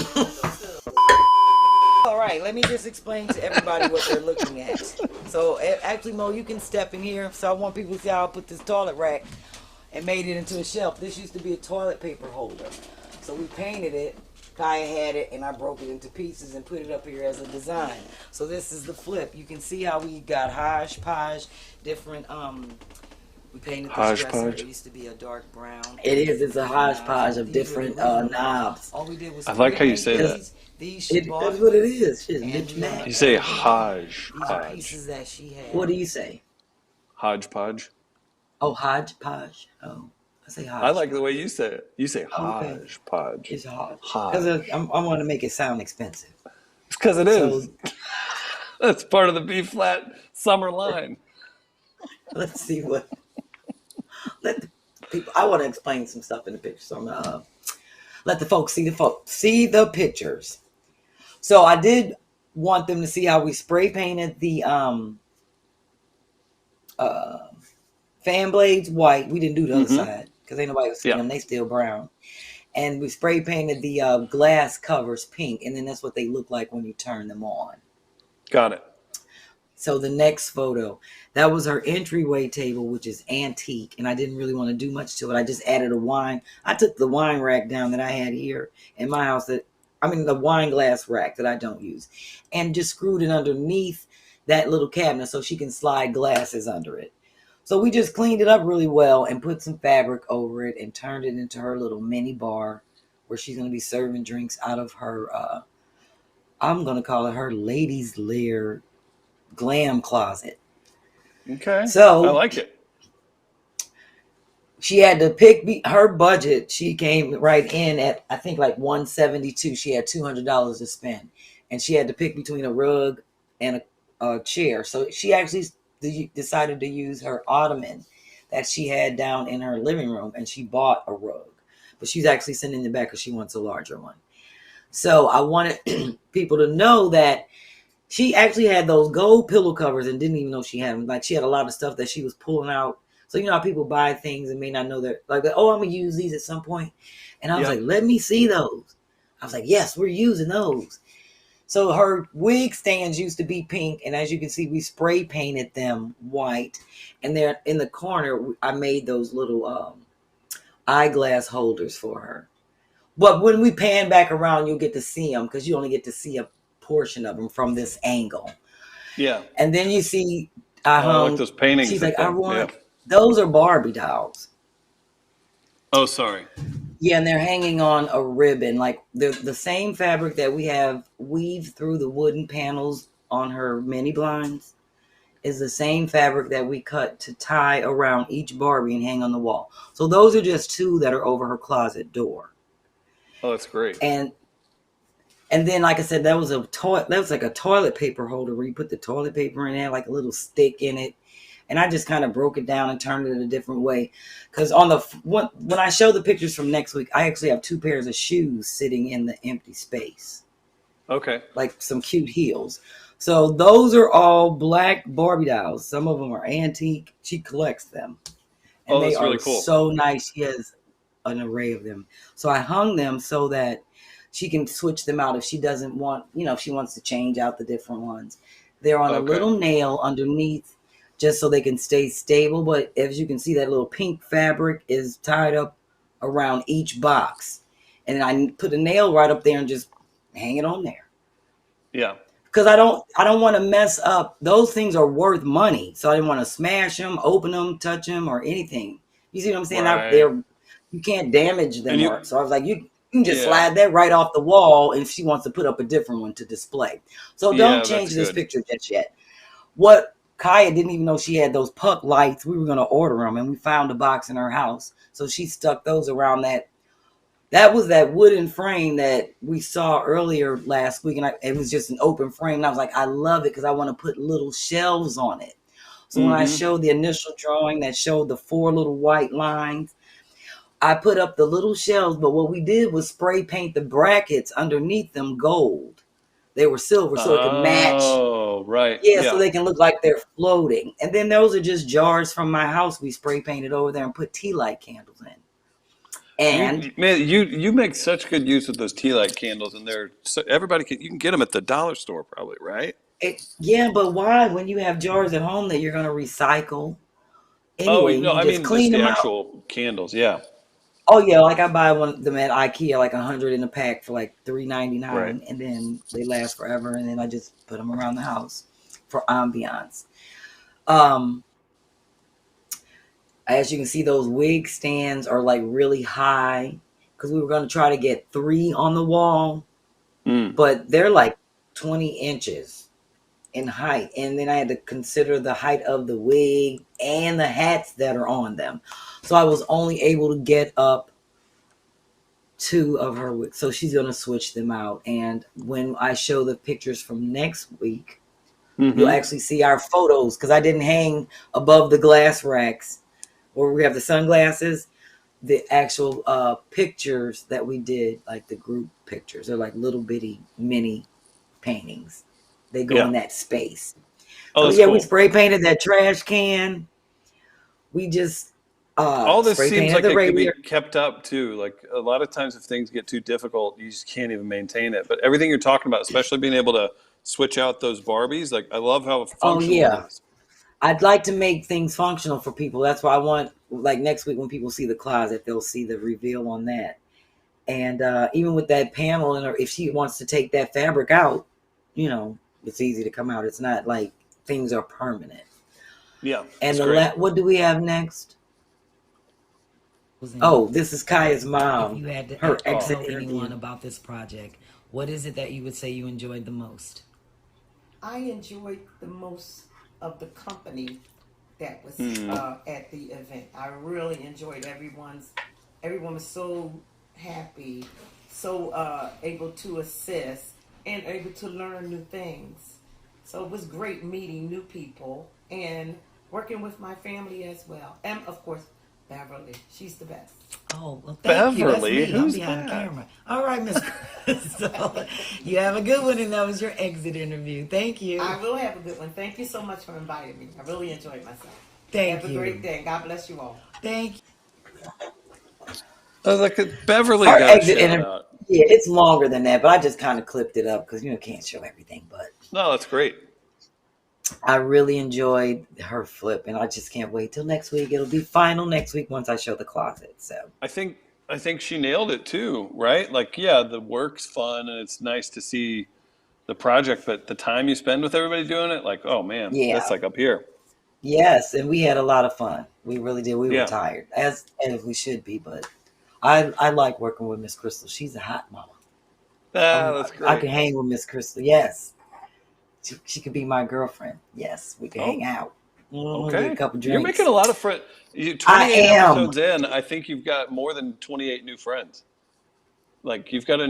All right, let me just explain to everybody what they're looking at. So actually, Mo, you can step in here. So I want people to see how I put this toilet rack and made it into a shelf. This used to be a toilet paper holder. So we painted it. Kaya had it, and I broke it into pieces and put it up here as a design. So this is the flip. You can see how we got hodgepodge, different, we painted this dresser. It used to be a dark brown. It is. It's a hodgepodge of different knobs. All we did was I like how you say that. That's what it is. You say hodgepodge. Pieces that she had. What do you say? Hodgepodge. Oh, hodgepodge. Oh, I say hodgepodge. I like the way you say it. You say hodgepodge. It's hodge. Because I want to make it sound expensive. It's because it is. That's part of the B-Phlat summer line. Let's see what. Let the people. I want to explain some stuff in the picture, so I'm gonna let the folks see the pictures. So I did want them to see how we spray painted the fan blades white. We didn't do the other side because ain't nobody was seeing them. They still brown. And we spray painted the glass covers pink, and then that's what they look like when you turn them on. Got it. So the next photo, that was her entryway table, which is antique, and I didn't really want to do much to it. I just added a wine. I took the wine rack down that I had here in my house, the wine glass rack that I don't use, and just screwed it underneath that little cabinet so she can slide glasses under it. So we just cleaned it up really well and put some fabric over it and turned it into her little mini bar where she's going to be serving drinks out of her, I'm going to call it her ladies' lair glam closet. Okay. So I like it. She had to pick her budget. She came right in at, I think, like $172. She had $200 to spend, and she had to pick between a rug and a chair. So she actually decided to use her ottoman that she had down in her living room, and she bought a rug, but she's actually sending it back because she wants a larger one. So I wanted people to know that she actually had those gold pillow covers and didn't even know she had them. Like, she had a lot of stuff that she was pulling out. So you know how people buy things and may not know that, like, oh, I'm going to use these at some point. And I was like, let me see those. I was like, yes, we're using those. So her wig stands used to be pink. And as you can see, we spray painted them white. And there in the corner, I made those little eyeglass holders for her. But when we pan back around, you'll get to see them because you only get to see a portion of them from this angle. Yeah. And then you see, I like those paintings. She's like, I want, those are Barbie dolls. Oh, sorry. Yeah, and they're hanging on a ribbon. Like, they're the same fabric that we have weaved through the wooden panels on her mini blinds is the same fabric that we cut to tie around each Barbie and hang on the wall. So those are just two that are over her closet door. Oh, that's great. And then, like I said, that was like a toilet paper holder where you put the toilet paper in there, like a little stick in it. And I just kind of broke it down and turned it a different way. Because when I show the pictures from next week, I actually have two pairs of shoes sitting in the empty space. Okay. Like some cute heels. So those are all black Barbie dolls. Some of them are antique. She collects them. And that's they really are cool. So nice. She has an array of them. So I hung them so that she can switch them out if she doesn't want, if she wants to change out the different ones. They're on a little nail underneath just so they can stay stable. But as you can see, that little pink fabric is tied up around each box. And I put a nail right up there and just hang it on there. Yeah. Because I don't want to mess up. Those things are worth money. So I didn't want to smash them, open them, touch them, or anything. You see what I'm saying? Right. You can't damage them. So I was like, you can just slide that right off the wall if she wants to put up a different one to display. So don't change this picture just yet. What Kaya didn't even know she had those puck lights. We were going to order them, and we found a box in her house. So she stuck those around that. That was that wooden frame that we saw earlier last week, and it was just an open frame. And I was like, I love it because I want to put little shelves on it. So when I showed the initial drawing that showed the 4 little white lines, I put up the little shelves. But what we did was spray paint the brackets underneath them gold. They were silver, so it could match. Oh, right. Yeah, so they can look like they're floating. And then those are just jars from my house. We spray painted over there and put tea light candles in. And you make such good use of those tea light candles, and you can get them at the dollar store probably, right? Yeah, but why? When you have jars at home that you're going to recycle, Oh anyway, no, you I just mean clean just the them out. actual candles. Yeah, Oh yeah, like I buy one of them at IKEA, like 100 in a pack for like $3.99, right. and then they last forever. And then I just put them around the house for ambiance. As you can see, those wig stands are like really high because we were going to try to get 3 on the wall, but they're like 20 inches in height. And then I had to consider the height of the wig and the hats that are on them. So I was only able to get up 2 of her wigs. So she's going to switch them out. And when I show the pictures from next week, you'll actually see our photos because I didn't hang above the glass racks where we have the sunglasses, the actual pictures that we did, like the group pictures. They're like little bitty mini paintings. They go in that space. Oh, So yeah, cool. we spray painted that trash can. We just all this spray seems painted like the it could be radiator. kept up too. Like a lot of times, if things get too difficult, you just can't even maintain it. But everything you're talking about, especially being able to switch out those Barbies, like I love how Oh functional it yeah. is. I'd like to make things functional for people. That's why I want, like next week when people see the closet, they'll see the reveal on that. And even with that panel, and if she wants to take that fabric out, it's easy to come out. It's not like things are permanent. Yeah, And what do we have next? Oh, this is Kaya's mom. If you had to Her tell exit anyone interview. about this project, what is it that you would say you enjoyed the most? I enjoyed the most of the company that was at the event. I really enjoyed everyone was so happy, so able to assist and able to learn new things. So it was great meeting new people and working with my family as well. And of course, Beverly. She's the best. Oh, well, thank you. That's Beverly? me. I'm Who's behind the that? camera. All right, Miss Crystal. You have a good one, and that was your exit interview. Thank you. I will have a good one. Thank you so much for inviting me. I really enjoyed myself. Thank Have you. a great day. God bless you all. Thank you. I was like, Beverly Her got a exit shout interview. out. Yeah, it's longer than that, but I just kind of clipped it up because can't show everything. But No, that's great. I really enjoyed her flip, and I just can't wait till next week. It'll be final next week once I show the closet. So I think she nailed it too, right? Like, yeah, the work's fun and it's nice to see the project, but the time you spend with everybody doing it, like, oh man, yeah, that's like up here. yes, and we had a lot of fun. We really did. We were Yeah. tired, as we should be, but I like working with Miss Crystal. She's a hot mama. That's I great. can hang with Miss Crystal. Yes, she could be my girlfriend. Yes, we can hang out. Get Okay. a couple drinks. You're making a lot of friends. 28 I am. episodes in, I think you've got more than 28 new friends. Like you've got I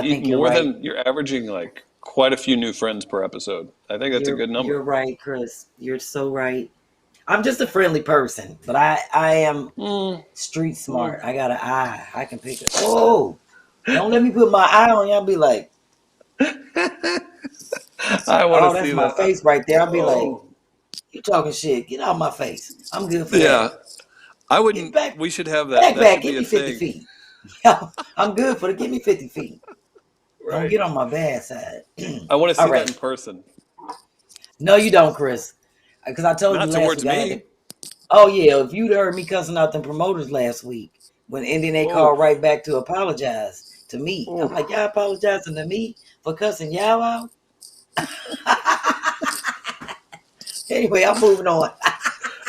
think you're more right. than you're averaging like quite a few new friends per episode. I think that's a good number. You're right, Chris. You're so right. I'm just a friendly person, but I am street smart. I got an eye. I can pick it. Oh, don't let me put my eye on you. I'll be like, I want oh, to that's see my that. face right there. I'll be like, Oh. you talking shit. Get out of my face. I'm good for Yeah. that. I wouldn't. Back- We should have that. Back, That back. should be Give a me 50 thing. feet. I'm good for it. Give me 50 feet. Don't Right. get on my bad side. I want to see All right. that in person. No, you don't, Chris. Because I told Not you last towards week. I had me. to, oh, yeah. If you'd heard me cussing out them promoters last week, and then they called Oof. right back to apologize to me. Oof. I'm like, y'all apologizing to me for cussing y'all out? Anyway, I'm moving on.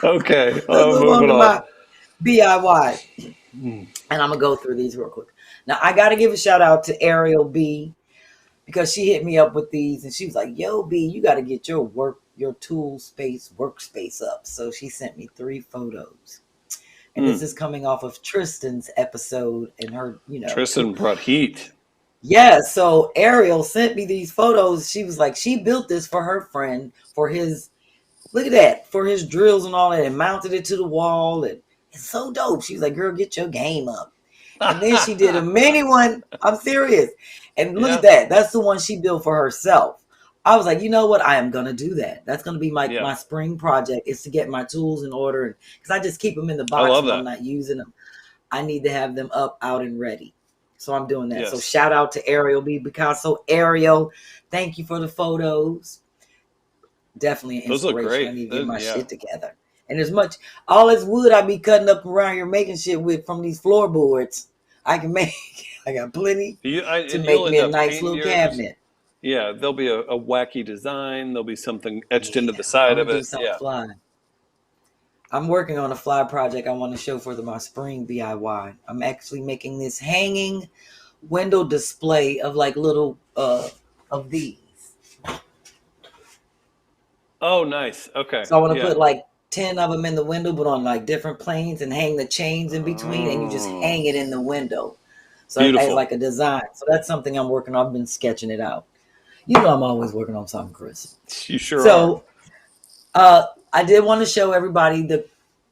Okay. Let's move on Moving to on. my DIY. And I'm going to go through these real quick. Now, I got to give a shout out to Ariel B, because she hit me up with these and she was like, yo, B, you got to get your your tool space workspace up. So she sent me 3 photos. And this is coming off of Tristan's episode and her, Tristan brought heat. Yeah, so Ariel sent me these photos. She was like, she built this for her friend for his, look at that, for his drills and all that, and mounted it to the wall. And it's so dope. She was like, girl, get your game up. And then she did a mini one. I'm serious. And look at that. That's the one she built for herself. I was like, you know what? I am going to do that. That's going to be my spring project, is to get my tools in order. Because I just keep them in the box and I'm not using them. I need to have them up, out, and ready. So I'm doing that. Yes. So shout out to Ariel B. Picasso. Ariel, thank you for the photos. Definitely an inspiration. Those look great. I need to get my shit together. And as much, all this wood I be cutting up around here making shit with from these floorboards, I got plenty to make me a nice little cabinet. Yeah, there'll be a wacky design. There'll be something etched into the side of it. Fly. I'm working on a fly project I want to show for my spring DIY. I'm actually making this hanging window display of like little of these. Oh, nice. Okay. So I want to put like 10 of them in the window, but on like different planes, and hang the chains in between, and you just hang it in the window. So it's like a design. So that's something I'm working on. I've been sketching it out. You know I'm always working on something, Chris. You sure are. So I did want to show everybody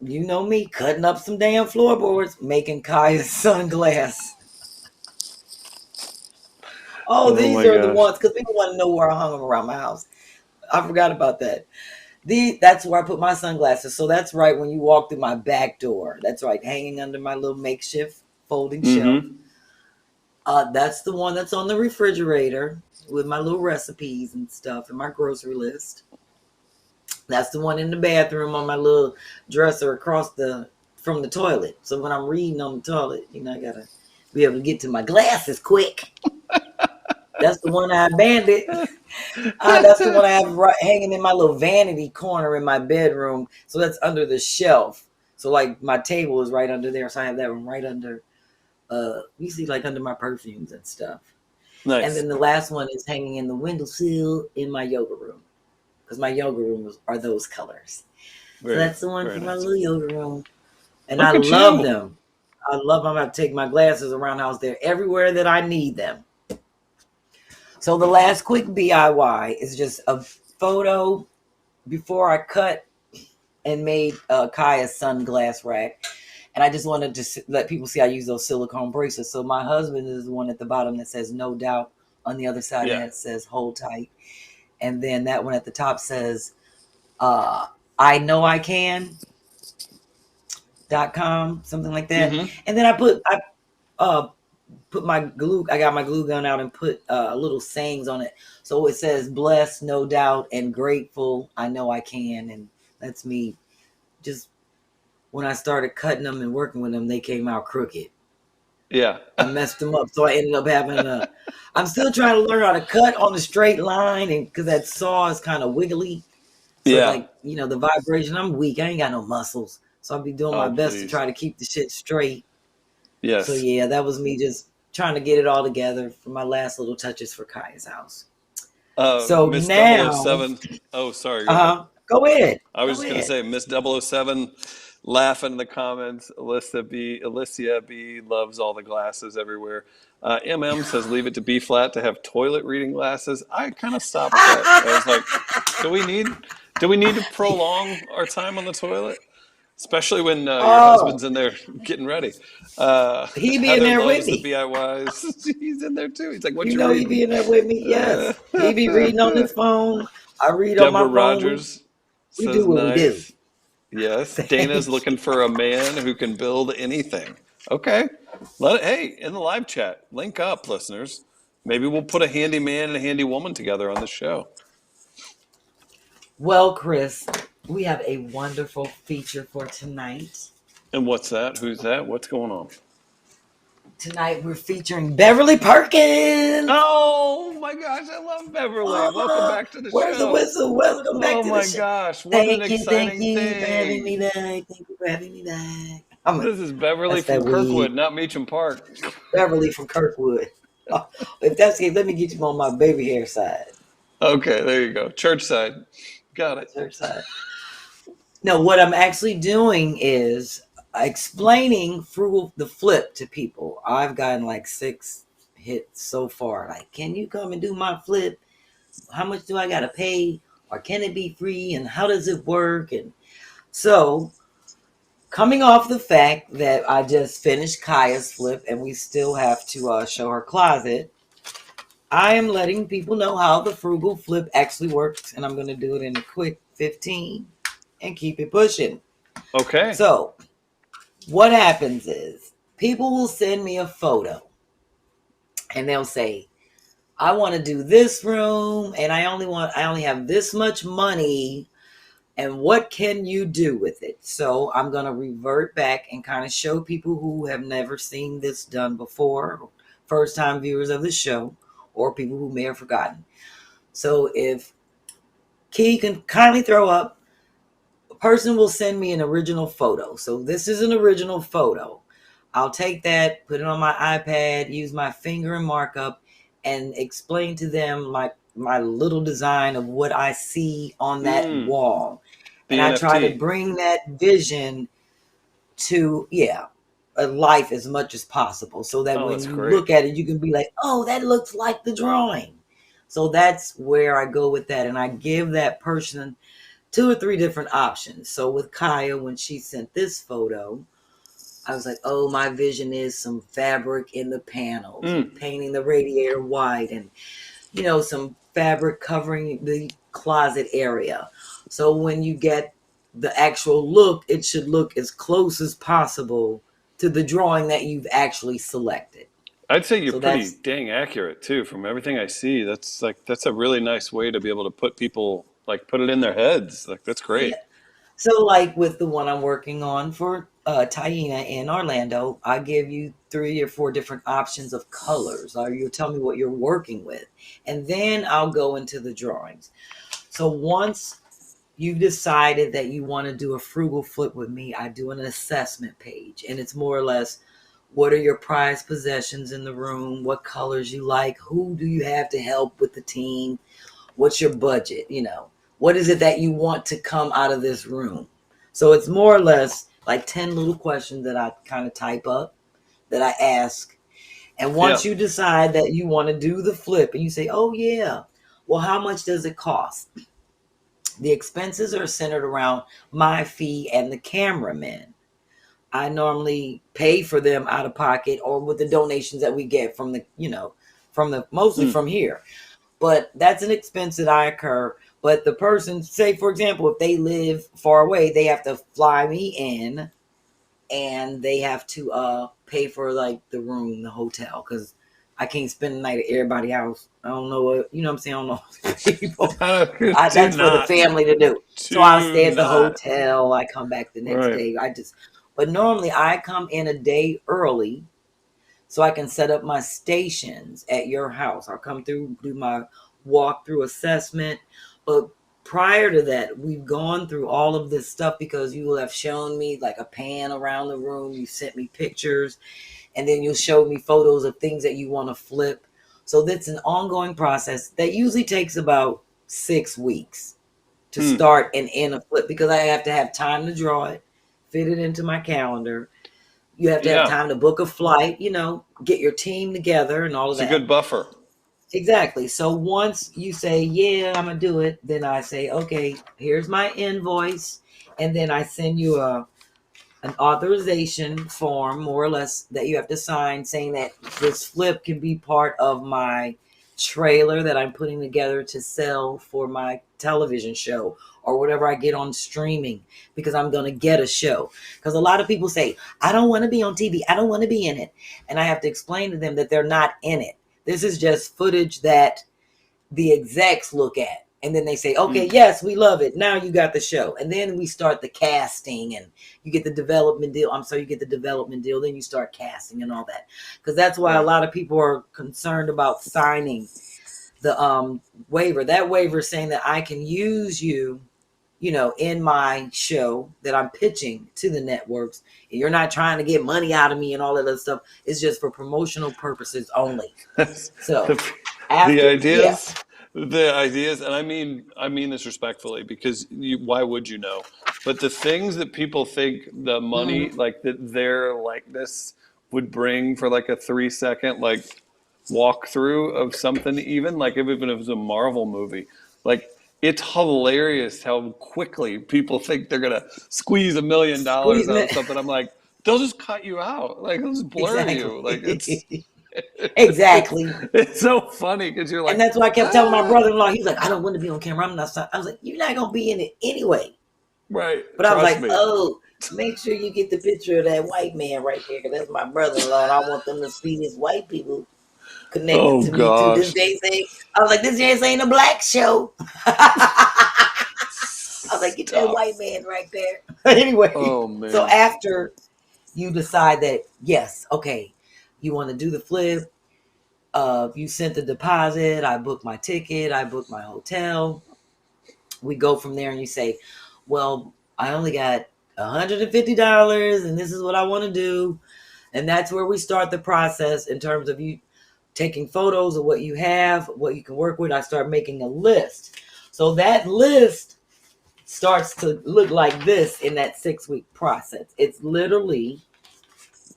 you know me, cutting up some damn floorboards, making Kaya's sunglass. These are the ones, because people want to know where I hung them around my house. I forgot about that. That's where I put my sunglasses. So that's right when you walk through my back door. That's right, hanging under my little makeshift folding shelf. That's the one that's on the refrigerator with my little recipes and stuff and my grocery list. That's the one in the bathroom on my little dresser across from the toilet. So when I'm reading on the toilet, I gotta be able to get to my glasses quick. That's the one I abandoned. That's the one I have hanging in my little vanity corner in my bedroom. So that's under the shelf. So like my table is right under there. So I have that one right under, you see, like under my perfumes and stuff. Nice. And then the last one is hanging in the windowsill in my yoga room. Because my yoga rooms are those colors. So that's the one for my little yoga room. And I love them. I'm about to take my glasses around the house. They're everywhere that I need them. So the last quick DIY is just a photo before I cut and made Kaya's sunglass rack. And I just wanted to let people see I use those silicone bracelets. So my husband is the one at the bottom that says "No Doubt." On the other side of it says "Hold Tight." And then that one at the top says, I know I can.com, something like that. And then I put my glue, I got my glue gun out and put little sayings on it. So it says blessed, no doubt, and grateful. I know I can. And that's me. Just when I started cutting them and working with them, they came out crooked. Yeah. I messed them up. So I ended up having I'm still trying to learn how to cut on the straight line, and because that saw is kind of wiggly. So like, the vibration, I'm weak. I ain't got no muscles. So I'll be doing my best to try to keep the shit straight. Yes. So yeah, that was me just trying to get it all together for my last little touches for Kaya's house. So Miss now 007. Oh, sorry. Go ahead. I was just going to say, Miss 007 laughing in the comments. Alicia B loves all the glasses everywhere. MM says, leave it to B-Phlat to have toilet reading glasses. I kind of stopped that. I was like, do we need to prolong our time on the toilet? Especially when your husband's in there getting ready. He be in there with me. The DIYs. He's in there too. He's like, what you know, he be in there with me. Yes, he be reading on his phone. I read on my phone. Rogers we do what we do. Yes, Dana's looking for a man who can build anything. Okay, hey, in the live chat, link up, listeners. Maybe we'll put a handy man and a handy woman together on the show. Well, Chris, we have a wonderful feature for tonight. And what's that? Who's that? What's going on? Tonight we're featuring Beverly Perkins. Oh my gosh, I love Beverly. Welcome back to the show. Where's the whistle? Welcome back to the show. Oh my gosh, what an exciting thing. Thank you for having me back. Thank you for having me back. This is Beverly from Kirkwood, not Meacham Park. Beverly from Kirkwood. If that's the case, let me get you on my baby hair side. Okay, there you go. Church side. Got it. Church side. No, what I'm actually doing is explaining the flip to people. I've gotten like 6 hits so far. Like, can you come and do my flip? How much do I gotta pay? Or can it be free? And how does it work? And so, coming off the fact that I just finished Kaya's flip and we still have to show her closet, I am letting people know how the frugal flip actually works. And I'm going to do it in a quick 15 and keep it pushing. Okay. So, what happens is people will send me a photo and they'll say, I want to do this room and I only have this much money. And what can you do with it? So I'm going to revert back and kind of show people who have never seen this done before, first time viewers of the show, or people who may have forgotten. So if Key can kindly throw up, a person will send me an original photo. So this is an original photo. I'll take that, put it on my iPad, use my finger and markup, and explain to them my little design of what I see on that wall. And I try to bring that vision to, a life as much as possible. So that when you look at it, you can be like, oh, that looks like the drawing. So that's where I go with that. And I give that person 2 or 3 different options. So with Kaya, when she sent this photo, I was like, oh, my vision is some fabric in the panels, painting the radiator white, and, some fabric covering the closet area. So when you get the actual look, it should look as close as possible to the drawing that you've actually selected. I'd say you're pretty dang accurate too. From everything I see, that's a really nice way to be able to put it in their heads. Like, that's great. Yeah. So like with the one I'm working on for Taina in Orlando, I give you 3 or 4 different options of colors, or you tell me what you're working with, and then I'll go into the drawings. So once you've decided that you want to do a frugal flip with me, I do an assessment page, and it's more or less, what are your prized possessions in the room? What colors you like? Who do you have to help with the team? What's your budget? What is it that you want to come out of this room? So it's more or less like 10 little questions that I kind of type up, that I ask. And once you decide that you want to do the flip and you say, oh yeah, well, how much does it cost? The expenses are centered around my fee and the cameramen. I normally pay for them out of pocket or with the donations that we get from mostly from here. But that's an expense that I incur. But the person, say, for example, if they live far away, they have to fly me in and they have to pay for like the room, the hotel, because I can't spend the night at everybody's house. I don't know what, what I'm saying? I don't know people. That's for the family to do. So I stay at the hotel. I come back the next day. But normally I come in a day early so I can set up my stations at your house. I'll come through, do my walkthrough assessment. But prior to that, we've gone through all of this stuff because you will have shown me like a pan around the room. You sent me pictures. And then you'll show me photos of things that you want to flip. So that's an ongoing process that usually takes about 6 weeks to start and end a flip, because I have to have time to draw it, fit it into my calendar. You have to have time to book a flight, get your team together and all of that. It's a good buffer. Exactly. So once you say, yeah, I'm going to do it, then I say, okay, here's my invoice. And then I send you an authorization form, more or less, that you have to sign, saying that this flip can be part of my trailer that I'm putting together to sell for my television show or whatever I get on streaming, because I'm going to get a show. Because a lot of people say, I don't want to be on TV. I don't want to be in it. And I have to explain to them that they're not in it. This is just footage that the execs look at. And then they say, okay, yes, we love it. Now you got the show. And then we start the casting and you get the development deal. You get the development deal. Then you start casting and all that. Because that's why a lot of people are concerned about signing the waiver. That waiver is saying that I can use you, in my show that I'm pitching to the networks. And you're not trying to get money out of me and all that other stuff. It's just for promotional purposes only. So the idea the ideas, and I mean this respectfully, because why would you know? But the things that people think the money, like that their likeness would bring for like a 3 second like walkthrough of something, even like even if it was a Marvel movie, like it's hilarious how quickly people think they're gonna squeeze $1 million out Squeezing of something. I'm like, they'll just cut you out, like they'll just blur you, like it's exactly. Exactly. it's so funny because you're And like, that's why I kept telling my ah, brother-in-law, he's like, I don't want to be on camera. I'm not. I was like, you're not gonna be in it anyway. right, But I was trust like, me. oh, make sure you get the picture of that white man right there, because that's my brother-in-law, and I want them to see these white people connected Oh to me too. This gosh. Jace ain't. I was like, this Jace ain't a black show. I was like, get that Stop. white man right there. Anyway, Oh so man. after you decide that yes, okay, you want to do the flip. You sent the deposit. I booked my ticket. I booked my hotel. We go from there, and you say, well, I only got $150, and this is what I want to do. And that's where we start the process in terms of you taking photos of what you have, what you can work with. I start making a list. So that list starts to look like this in that 6-week process. It's literally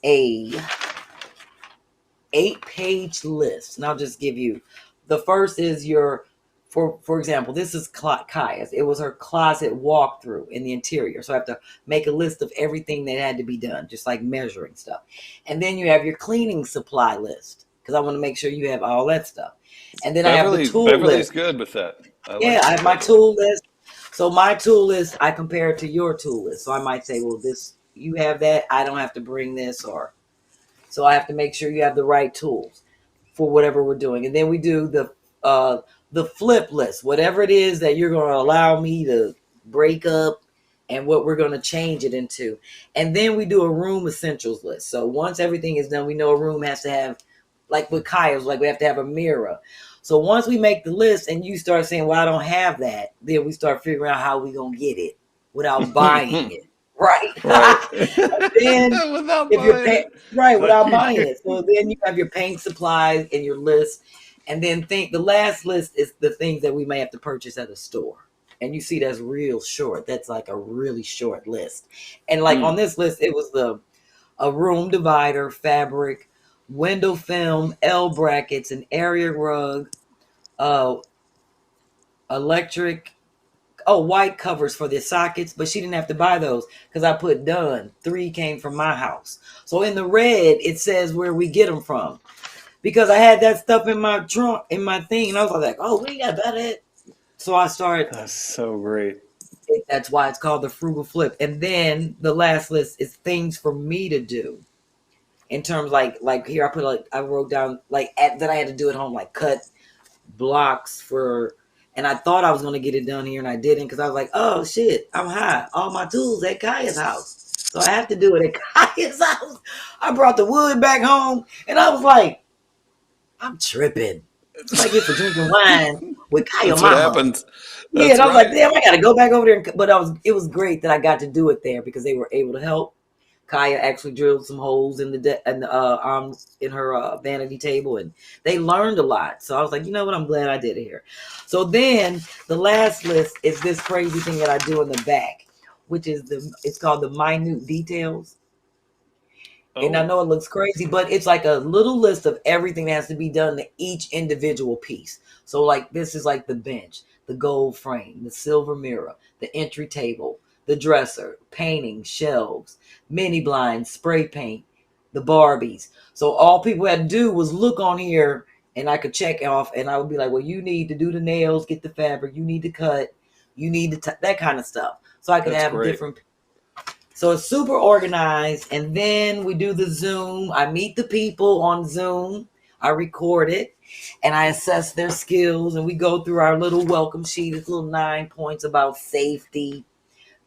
a 8-page list. And I'll just give you, the first is your, for example, this is Kaya's. It was her closet walkthrough in the interior. So I have to make a list of everything that had to be done, just like measuring stuff. And then you have your cleaning supply list, because I want to make sure you have all that stuff. And then I have the tool Beverly's list. good with that. I Yeah, like I have my tool list. So my tool list, I compare it to your tool list. So I might say, well, this, you have that. I don't have to bring this, or so I have to make sure you have the right tools for whatever we're doing. And then we do the flip list, whatever it is that you're going to allow me to break up and what we're going to change it into. And then we do a room essentials list. So once everything is done, we know a room has to have, like with Kaya's, like we have to have a mirror. So once we make the list and you start saying, well, I don't have that, then we start figuring out how we going to get it without buying it. Right. Right. And then Without if you're buying it. right, Like without you buying can. it. So then you have your paint supplies and your list. And then the last list is the things that we may have to purchase at a store. And you see that's real short. That's like a really short list. And like on this list, it was a room divider, fabric, window film, L brackets, an area rug, electric, white covers for the sockets, but she didn't have to buy those because I put done. 3 came from my house. So in the red, it says where we get them from. Because I had that stuff in my trunk, in my thing, and I was like, oh, we got about it. So I started. That's so great. That's why it's called the frugal flip. And then the last list is things for me to do. In terms like here, I wrote down that I had to do at home, like cut blocks for, and I thought I was going to get it done here and I didn't, because I was like, oh shit, I'm high. All my tools at Kaya's house. So I have to do it at Kaya's house. I brought the wood back home and I was like, I'm tripping. It's like if we're drinking wine with Kaya That's what mama. happens. Yeah, That's and I was right. like, damn, I got to go back over there. But it was great that I got to do it there because they were able to help. Kaya actually drilled some holes in in her vanity table, and they learned a lot. So I was like, you know what? I'm glad I did it here. So then the last list is this crazy thing that I do in the back, which is it's called the minute details. And I know it looks crazy, but it's like a little list of everything that has to be done to each individual piece. So like this is like the bench, the gold frame, the silver mirror, the entry table, the dresser, painting, shelves, mini blinds, spray paint, the Barbies. So all people had to do was look on here and I could check off, and I would be like, well, you need to do the nails, get the fabric, you need to cut, you need to that kind of stuff. So I could have different. So it's super organized. And then we do the Zoom. I meet the people on Zoom. I record it and I assess their skills. And we go through our little welcome sheet. It's little 9 points about safety,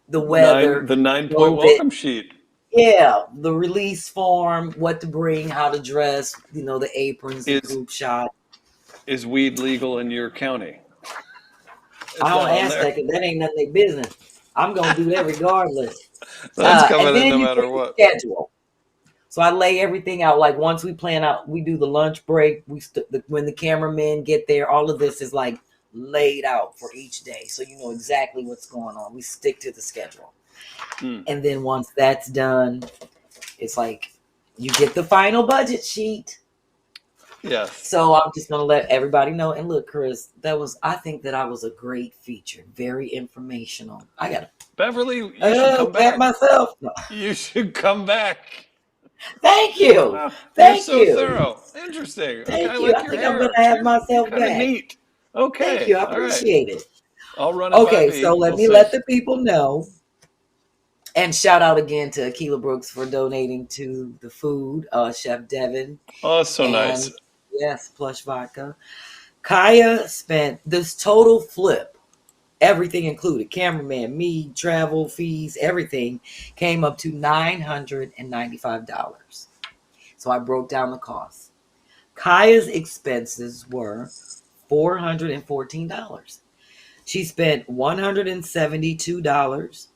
the weather. The 9-point welcome sheet. Yeah. The release form, what to bring, how to dress, the aprons, the group shot. Is weed legal in your county? I don't ask that because that ain't none of their business. I'm going to do that regardless. That's coming and then in no matter what. Schedule. So I lay everything out. Like once we plan out, we do the lunch break. When the cameramen get there, all of this is like laid out for each day. So you know exactly what's going on. We stick to the schedule. And then once that's done, it's like you get the final budget sheet. Yes. So I'm just gonna let everybody know. And look, Chris, I think that I was a great feature. Very informational. I gotta Beverly, you should come back. myself. No. You should come back. Thank you. Wow, Thank you're you. so thorough. Interesting. Thank okay, you. like I your think hair. I'm gonna have myself kind of back. neat. Okay. Thank you. I all right. appreciate it. I'll run it Okay, by me. so let me let the people know. And shout out again to Akilah Brooks for donating to the food. Chef Devin. Oh, that's so nice. Yes, plush vodka. Kaya spent this total flip, everything included, cameraman, me, travel, fees, everything, came up to $995. So I broke down the cost. Kaya's expenses were $414. She spent $172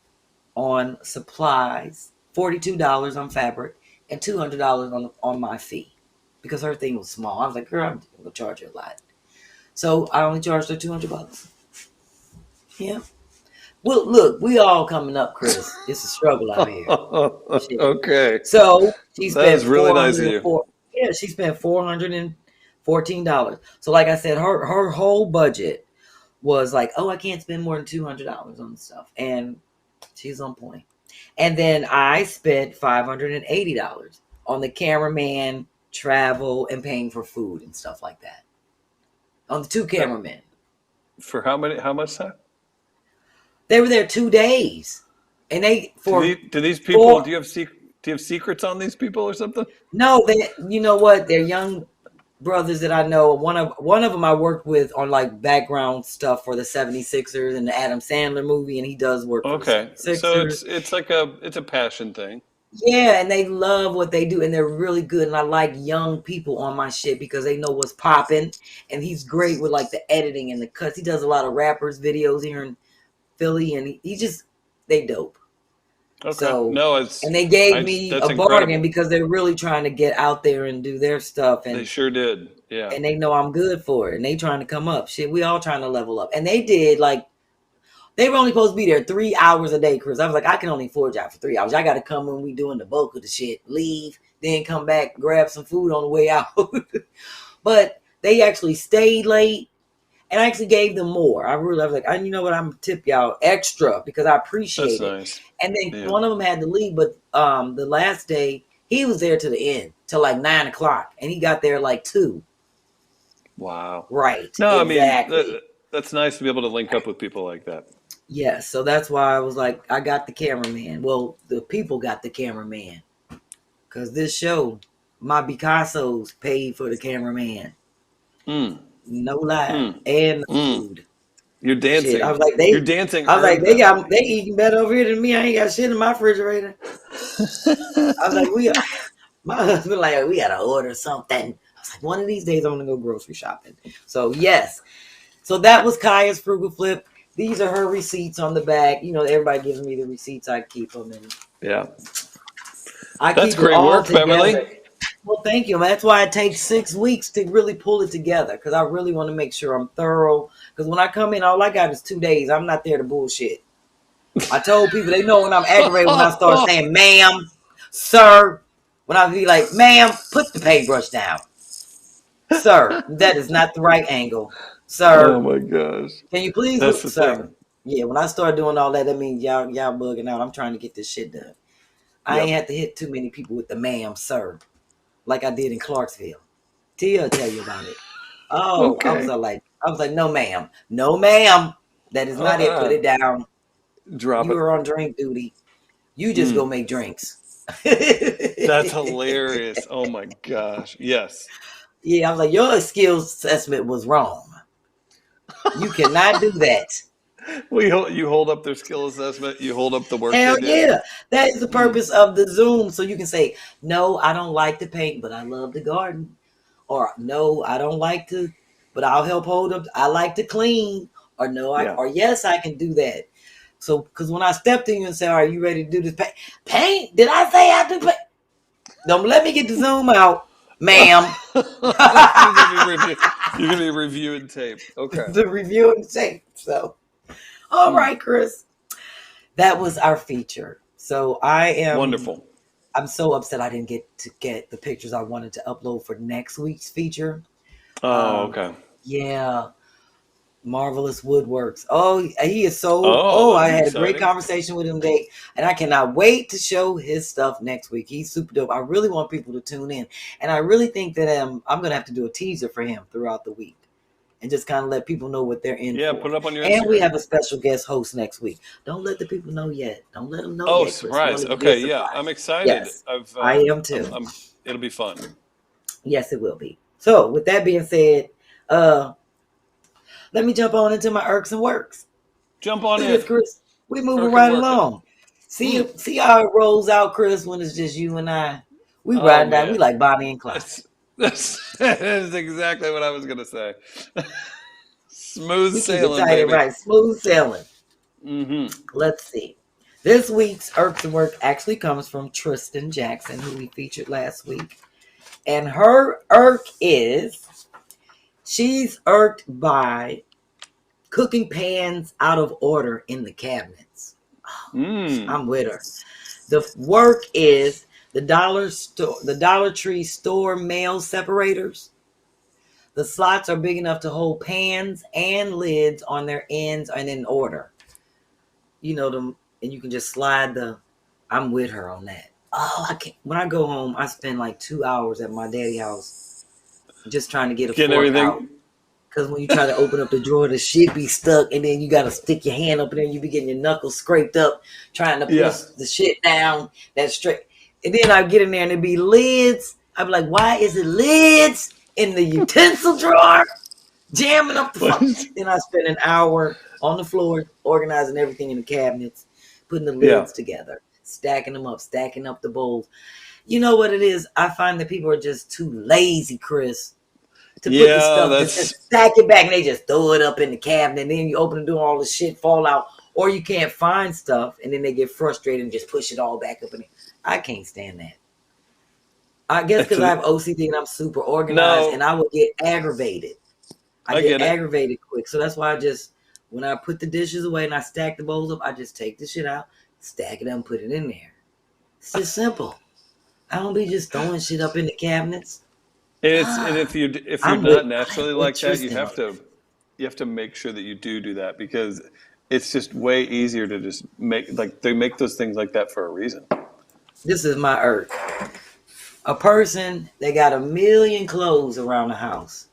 on supplies, $42 on fabric, and $200 on my fee. Because her thing was small. I was like, girl, I'm gonna charge you a lot. So I only charged her $200. Yeah. Well, look, we all coming up, Chris. It's a struggle out here. Okay. So she spent That is really nice of you. Yeah, she spent $414. So like I said, her whole budget was like, oh, I can't spend more than $200 on stuff. And she's on point. And then I spent $580 on the cameraman, travel, and paying for food and stuff like that. On the two cameramen. For how much time? They were there 2 days. And do these people, do you have secrets on these people or something? No, you know what? They're young brothers that I know. One of them I worked with on like background stuff for the 76ers and the Adam Sandler movie, and he does work for the 76ers. So it's like it's a passion thing. Yeah, and they love what they do, and they're really good. And I like young people on my shit because they know what's popping. And he's great with like the editing and the cuts. He does a lot of rappers videos here in Philly, and they dope. Okay. So and they gave me a incredible. bargain because they're really trying to get out there and do their stuff. And they sure did. Yeah. And they know I'm good for it. And they trying to come up. Shit, we all trying to level up. And they did they were only supposed to be there 3 hours a day, Chris. I was like, I can only afford y'all for 3 hours. Y'all got to come when we doing the bulk of the shit. Leave, then come back, grab some food on the way out. But they actually stayed late. And I actually gave them more. I was like, you know what? I'm going to tip y'all extra because I appreciate it. Nice. And then one of them had to leave. But the last day, he was there to the end, till like 9 o'clock. And he got there like 2. Wow. Right. No, exactly. I mean, that's nice to be able to link up with people like that. Yes. So that's why I was like, I got the cameraman. Well, the people got the cameraman. Because this show, my Picassos paid for the cameraman. No lie. And the food. You're dancing. Shit. I was like, you're dancing. I was like, they eating better over here than me. I ain't got shit in my refrigerator. I was like, my husband like, we gotta order something. I was like, one of these days I'm gonna go grocery shopping. So yes. So that was Kaya's frugal flip. These are her receipts on the back. You know, everybody gives me the receipts. I keep them. And that's great work, Beverly. Well, thank you. That's why it takes 6 weeks to really pull it together because I really want to make sure I'm thorough. Because when I come in, all I got is 2 days. I'm not there to bullshit. I told people, they know when I'm aggravated when I start saying, ma'am, sir. When I be like, ma'am, put the paintbrush down. Sir, that is not the right angle. Sir. Oh, my gosh. Can you please, That's the sir? thing. Yeah, when I start doing all that, that means y'all bugging out. I'm trying to get this shit done. I ain't had to hit too many people with the ma'am, sir, like I did in Clarksville. Tia will tell you about it. Oh, okay. I was like, no, ma'am. No, ma'am. That is not it. Put it down. Drop it. You are on drink duty. You just go make drinks. That's hilarious. Oh, my gosh. Yes. Yeah, I was like, your skills assessment was wrong. You cannot do that. You hold up their skill assessment. You hold up the work. Hell yeah. That is the purpose of the Zoom. So you can say, no, I don't like to paint, but I love to garden. Or no, I don't like to, but I'll help hold up. I like to clean. Or no, or yes, I can do that. So, because when I stepped in you and said, are you ready to do this paint? Did I say I do paint? Don't let me get the Zoom out. ma'am. You're gonna be reviewing tape. Okay. The review and tape. So, all right, Chris. That was our feature. So Wonderful. I'm so upset I didn't get the pictures I wanted to upload for next week's feature. Oh, okay. Yeah. Marvelous Woodworks. Oh, he is so. Oh, I that's had a great exciting. conversation with him today, and I cannot wait to show his stuff next week. He's super dope. I really want people to tune in, and I really think that I'm gonna have to do a teaser for him throughout the week, and just kind of let people know what they're in Yeah, for. put it up on your And Instagram. we have a special guest host next week. Don't let the people know yet. Don't let them know Oh, yet. Chris. surprise. It'll be a Okay, yeah, surprise. I'm excited. Yes, I am too. It'll be fun. Yes, it will be. So, with that being said, let me jump on into my irks and works. Jump on Look in. at Chris. We moving Irk and right work it. along. See how it rolls out, Chris, when it's just you and I. We Oh, riding down. We man. like Bonnie and Clyde. That's exactly what I was gonna say. Smooth We keep it sailing, tight and baby. right. Smooth sailing. Mm-hmm. Let's see. This week's irks and work actually comes from Tristan Jackson, who we featured last week. And her irk is she's irked by cooking pans out of order in the cabinets. I'm with her. The work is the Dollar Tree store mail separators. The slots are big enough to hold pans and lids on their ends and in order. You know them, and you can just slide the. I'm with her on that. Oh, I can't. When I go home, I spend like 2 hours at my daddy house just trying to get a Getting fork everything. out. Because when you try to open up the drawer, the shit be stuck, and then you got to stick your hand up in there, and you be getting your knuckles scraped up, trying to push the shit down that straight. And then I get in there, and it be lids. I be like, why is it lids in the utensil drawer? Jamming up the fuck. Then I spend an hour on the floor, organizing everything in the cabinets, putting the lids together, stacking them up, stacking up the bowls. You know what it is? I find that people are just too lazy, Chris, to put the stuff, to just stack it back, and they just throw it up in the cabinet, and then you open the door, all the shit fall out, or you can't find stuff, and then they get frustrated and just push it all back up in there. I can't stand that. I guess because I have OCD and I'm super organized, and I would get aggravated. I get aggravated quick. So that's why when I put the dishes away and I stack the bowls up, I just take the shit out, stack it up, and put it in there. It's just simple. I don't be just throwing shit up in the cabinets. And if you're not naturally like that, you have to make sure that you do that, because it's just way easier to just they make those things like that for a reason. This is my irk. A person, they got a million clothes around the house.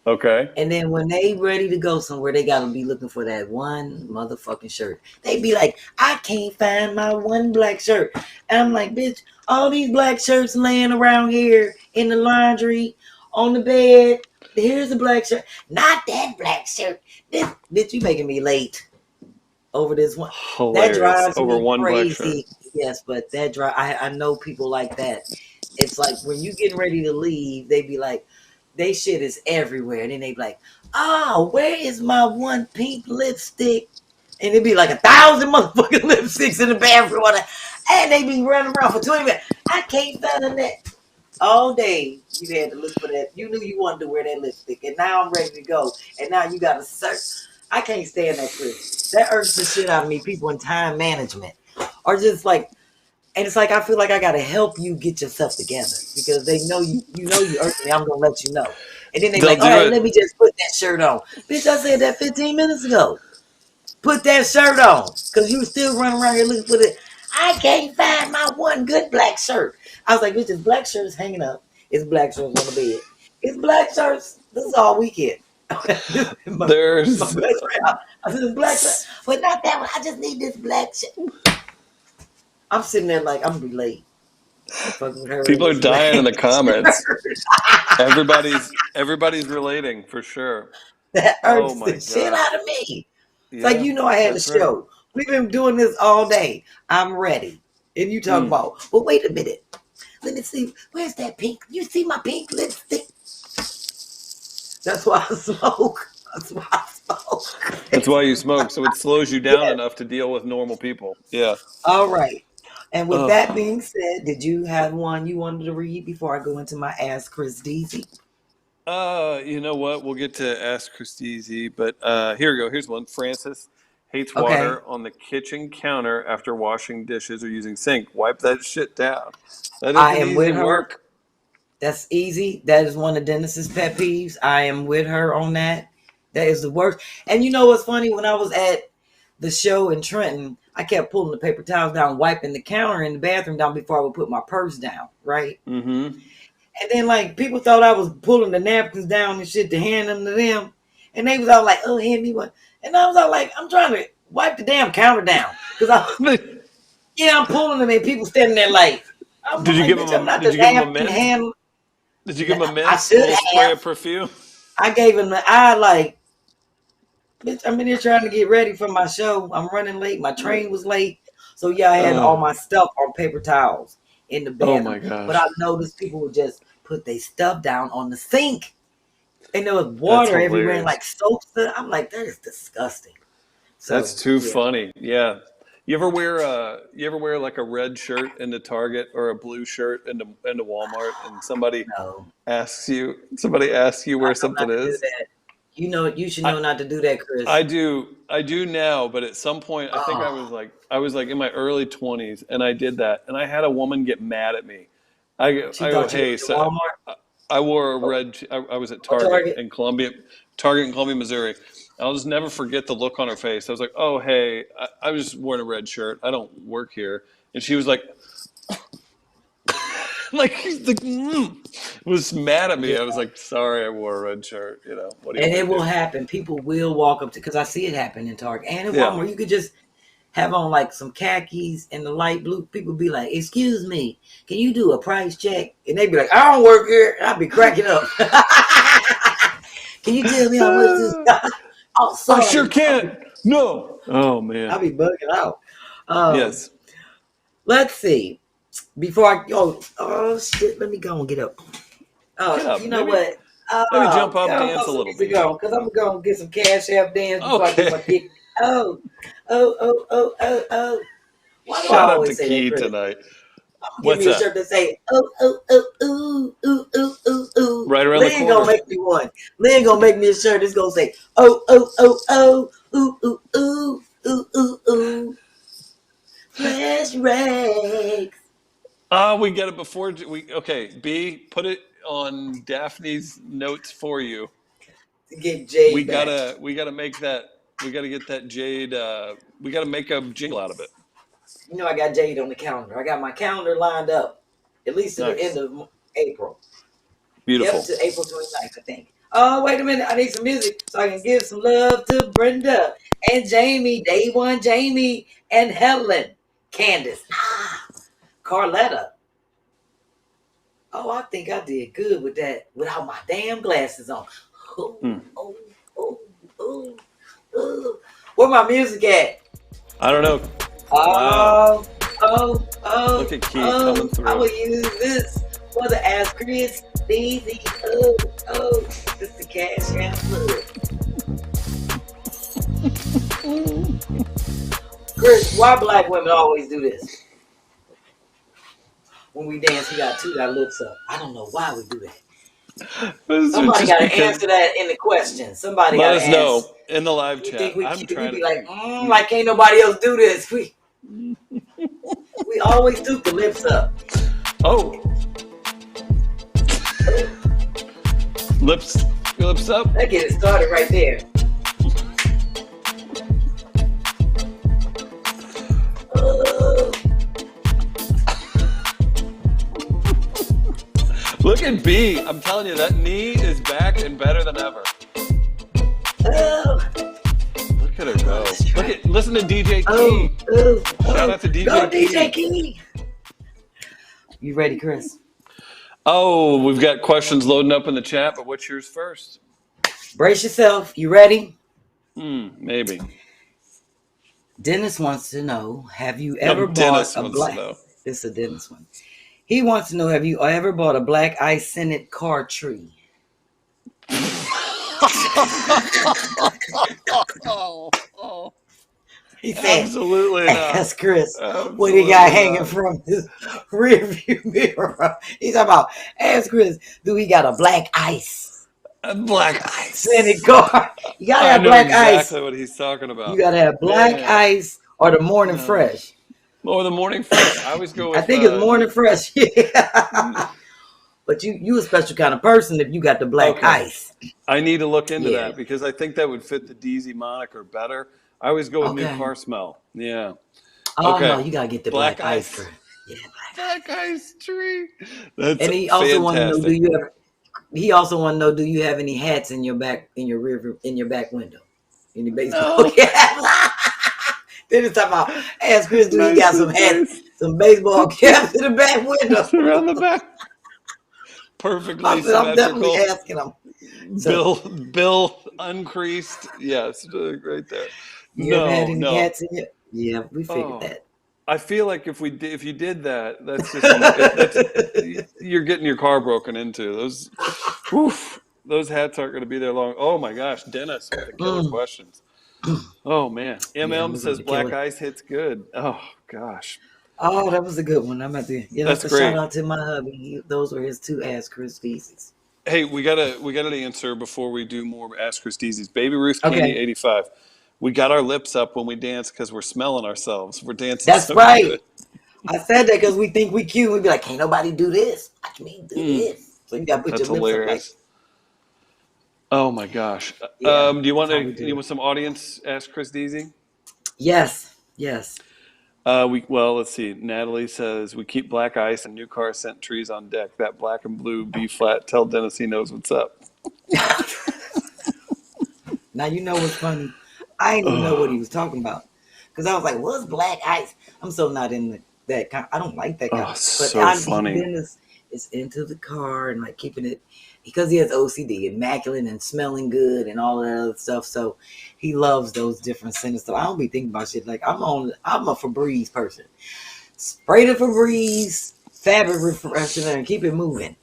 Okay. And then when they ready to go somewhere, they got to be looking for that one motherfucking shirt. They be like, I can't find my one black shirt. And I'm like, bitch, all these black shirts laying around here in the laundry, on the bed. Here's a black shirt. Not that black shirt. This, bitch, you making me late over this one. Hilarious. That drives over me one crazy. black shirt. Yes, but that I know people like that. It's like when you getting ready to leave, they be like, they shit is everywhere. And then they be like, oh, where is my one pink lipstick? And it'd be like 1,000 motherfucking lipsticks in the bathroom. And they be running around for 20 minutes. I can't find that. All day, you had to look for that. You knew you wanted to wear that lipstick. And now I'm ready to go. And now you got to search. I can't stand that, Chris. That irks the shit out of me. People in time management are just like, and it's like I feel like I gotta help you get yourself together because they know you irk me. I'm gonna let you know, and then they like, all right, let me just put that shirt on. Bitch, I said that 15 minutes ago. Put that shirt on because you still running around here looking for it. I can't find my one good black shirt. I was like, bitch, it's black shirts hanging up. It's black shirts on the bed. It's black shirts. This is all we get. There's my best friend. I said, it's black shirt, but not that one. I just need this black shirt. I'm sitting there like I'm gonna be late. People are dying in the comments. Everybody's relating for sure. That irks the shit out of me. It's like, I had a show. Right. We've been doing this all day. I'm ready. And you talk about, well, wait a minute. Let me see. Where's that pink? You see my pink lipstick? That's why I smoke. That's why you smoke. So it slows you down enough to deal with normal people. Yeah. All right. And with Oh, that being said, did you have one you wanted to read before I go into my Ask Chris Deasy? you know what? We'll get to Ask Christine, but here we go. Here's one. Francis hates Okay. water on the kitchen counter after washing dishes or using sink. Wipe that shit down. That I isn't am easy with her. work. That's easy. That is one of Dennis's pet peeves. I am with her on that. That is the worst. And you know what's funny? When I was at the show in Trenton, I kept pulling the paper towels down, wiping the counter in the bathroom down before I would put my purse down, right? Mm-hmm. And then like people thought I was pulling the napkins down and shit to hand them to them. And they was all like, oh, hand me one. And I was all like, I'm trying to wipe the damn counter down. Because I'm pulling them and people standing there like, I'm Did you like, give bitch, him I'm a not Did the you give him a napkin mint? hand. Did you give him a mint? I should Little spray of have. perfume. I gave him the eye like, bitch, I'm in here trying to get ready for my show. I'm running late. My train was late. So yeah, I had all my stuff on paper towels in the Oh bathroom. my gosh. But I noticed people would just put their stuff down on the sink. And there was That's water everywhere and hilarious. like soap stuff. I'm like, that is disgusting. So That's too yeah. funny. Yeah. You ever wear like a red shirt into Target or a blue shirt into Walmart and No, somebody asks you I where know something not to do is? that. You should I know not to do that, I Chris. do now, but at some point I think Oh, I was like in my early 20s and I did that and I had a woman get mad at me. she I go, thought you "Hey, worked at so Walmart I wore a or, red. I was at or Target. Target in Columbia, Missouri. I'll just never forget the look on her face. I was like, "Oh, hey, I was just wearing a red shirt. I don't work here." And she was like, was mad at me. Yeah. I was like, "Sorry, I wore a red shirt. You know, what do you And want me it to will do?" happen. People will walk up to, because I see it happen in Target and in Yeah. Walmart. You could just have on like some khakis and the light blue. People be like, "Excuse me, can you do a price check?" And they be like, "I don't work here." And I'll be cracking up. Can you tell me how much this? Oh, I sure sorry. can't. No. Oh I'll man. be bugging out. Um, Yes. let's see. Before I oh shit, let me go and get up. Get up. You know what? Maybe jump up, Go dance throw a some little music bit. on because I'm gonna get some cash app dance before I do my Okay. dick. Oh, oh. Why do I Shout out to always say that, Key Chris? tonight. Give What's me a that? shirt that say ooh. Right around the Lynn gonna corner. make me one. Lynn gonna make me a shirt that's gonna say ooh. Flash rags. We get it before we. Okay, B, put it on Daphne's notes for you. To get Jade We back. gotta make that. We gotta get that Jade. We gotta make a jingle out of it. You know I got Jade on the calendar. I got my calendar lined up at least to the end Nice, of April. Yep, beautiful. to April 29th, I think. Oh, wait a minute. I need some music so I can give some love to Brenda and Jamie, Day One Jamie, and Helen, Candace, Carletta. Oh, I think I did good with that without my damn glasses on. Oh, Mm. oh, oh, oh, oh. Where my music at? I don't know. Wow, Oh, look at Key coming I through. will use this for the Ask Chris Easy. This the cash app plug. Chris, why black women always do this? When we dance, we got two our lips up. I don't know why we do that. It's Somebody just got to because. answer that in the question. Somebody Let got to us answer. know in the live You chat. think we I'm cute? We trying be to. like, like ain't nobody else do this. We always took the lips up. Oh, lips up. Let's get it started right there. Look at B. I'm telling you, that knee is back and better than ever. Look at her go. Listen to DJ Key. Shout out to DJ Go Key. DJ Key. You ready, Chris? Oh, we've got questions loading up in the chat, but what's yours first? Brace yourself. You ready? Maybe. Dennis wants to know, have you ever bought Dennis a wants to black... know. This is a Dennis one. He wants to know, have you ever bought a black ice scented car tree? Oh. He said, Absolutely not. ask Chris what he Absolutely got hanging not. from his rearview mirror. He's talking about, ask Chris, do he got a black ice Black scented ice. car? You gotta I have know black ice. exactly what he's talking You about. gotta have black Man. ice or the morning No. fresh. Or the morning fresh. I always go I with think it's morning fresh. Yeah. But you a special kind of person if you got the black okay. ice. I need to look into Yeah. that because I think that would fit the DZ moniker better. I always go with new Okay. car smell. Yeah. Oh no, Okay. you gotta get the Black black ice, ice. Chris. Yeah, black Black ice. ice tree. That's And he also want to know, fantastic. he also want to know, do you have any hats in your back window? Any baseball No. caps? Then it's talking about, ask Chris, do he got some Nicely hats, placed. some baseball caps in the back window? It's around the back. I Perfectly said, I'm definitely symmetrical. asking him. So, Bill uncreased. Yes, right there. you ever had No, any no. hats in your? Yeah, we figured Oh, that. I feel like if you did that, that's just you're getting your car broken into. Those hats aren't going to be there long. Oh my gosh, Dennis with the killer Mm. questions. Oh man, Yeah, I'm MM gonna go says to black Killer. ice hits good. Oh gosh, Oh, that was a good one. I'm about to, that's that's a shout great. out to my hubby. Those were his two Ask Chris pieces. Hey, we gotta answer before we do more Ask Christie's. Baby Ruth Candy Okay, 85. We got our lips up when we dance because we're smelling ourselves. We're dancing that's so right. good. I said that because we think we cute. We be like, can't nobody do this. Watch me do Mm, this. So you gotta put that's your lips up like, hilarious. Oh my gosh. yeah. Do you want That's how we do it. some audience Ask Chris Deasy? Yes, yes. Let's see. Natalie says we keep black ice and new car scent trees on deck. That black and blue B-Flat. Tell Dennis he knows what's up. Now you know what's funny. I didn't even know what he was talking about because I was like, "What's black ice?" I'm so not in that kind. I don't like that kind. Oh, But so funny. Dennis is into the car and like keeping it because he has OCD, immaculate and smelling good and all that other stuff. So he loves those different scents. So I don't be thinking about shit like I'm a Febreze person. Spray the Febreze, fabric refreshener, and keep it moving.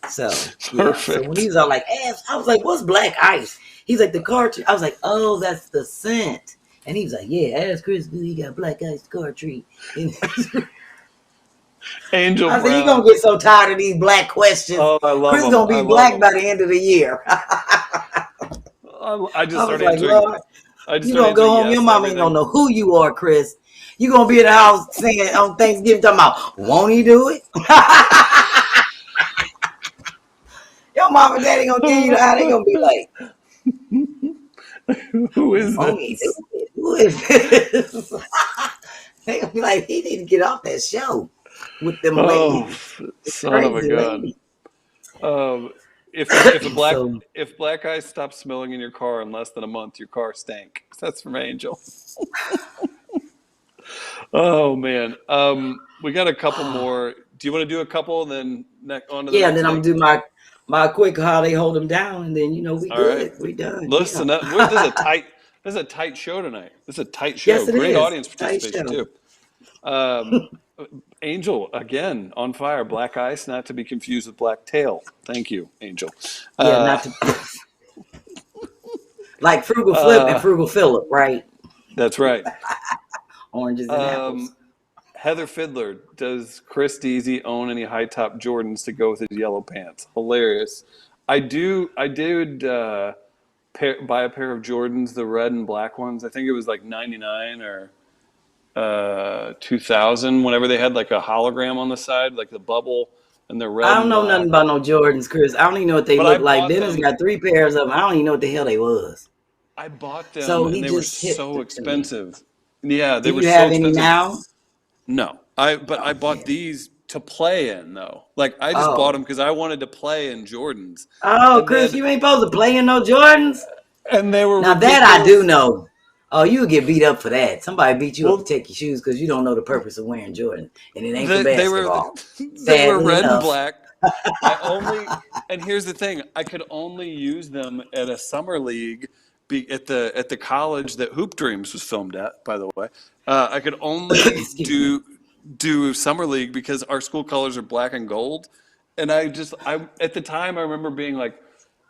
So yeah. So when Perfect. he was all like, I was like, "What's black ice?" He's like, "The car tree." I was like, "Oh, that's the scent." And he was like, "Yeah, ask Chris, do he got black ice car tree?" And Angel I said, "You're Brown. gonna get so tired of these black questions. Oh, I love Chris them. gonna I be love black by them. the end of the year." I just I was started like, answering. "Lord, I just you started gonna go answering home. Your yes to mama ain't gonna everything. know who you are, Chris. You gonna be in the house saying on Thanksgiving talking about, won't he do it?" Your mama and daddy gonna give you the eye. They gonna be like, Who is "Won't he do this? it? Who is this?" They gonna be like, "He need to get off that show with them Oh, ladies, the son of a crazy gun. ladies." Um, if So if black ice stops smelling in your car in less than a month, your car stank. That's from Angel. Oh man. We got a couple more. Do you want to do a couple and then on to the yeah, and next then I'm thing? gonna do my quick how they hold them down, and then we All right. good, we done. Yeah. Listen, this is a tight show tonight. This is a tight show. Yes, it Great is audience tight participation show. too. Um, Angel again on fire. Black ice, not to be confused with black tail. Thank you, Angel. Yeah, Uh, not to like Frugal Flip and uh, Frugal Philip, right? that's right. Oranges and apples. Um, Heather Fiddler, does Chris Deasy own any high top Jordans to go with his yellow pants? Hilarious. I do. I did buy a pair of Jordans, the red and black ones. I think it was like 99 or 2000. Whenever they had like a hologram on the side, like the bubble, and they're I red don't and know nothing black. about no Jordans, Chris. I don't even know what they But I look like. bought Dennis them. got 3 pairs of them. I don't even know what the hell they was. I bought them, So and he they were just hit so them to me. expensive. Yeah, Do they were you so have any expensive. now? No, but I Oh bought man. these to play in though. Like I just bought them Oh. because I wanted to play in Jordans, Oh, and Chris, then you ain't supposed to play in no Jordans. and they were Now that I do ridiculous. know. Oh, you would get beat up for that. Somebody beat you up to Well, take your shoes because you don't know the purpose of wearing Jordan, and it ain't for they were basketball. they were Sadly red and enough. black. And here's the thing: I could only use them at a summer league at the college that Hoop Dreams was filmed at. By the way, I could only Excuse me. do summer league because our school colors are black and gold, and I at the time I remember being like,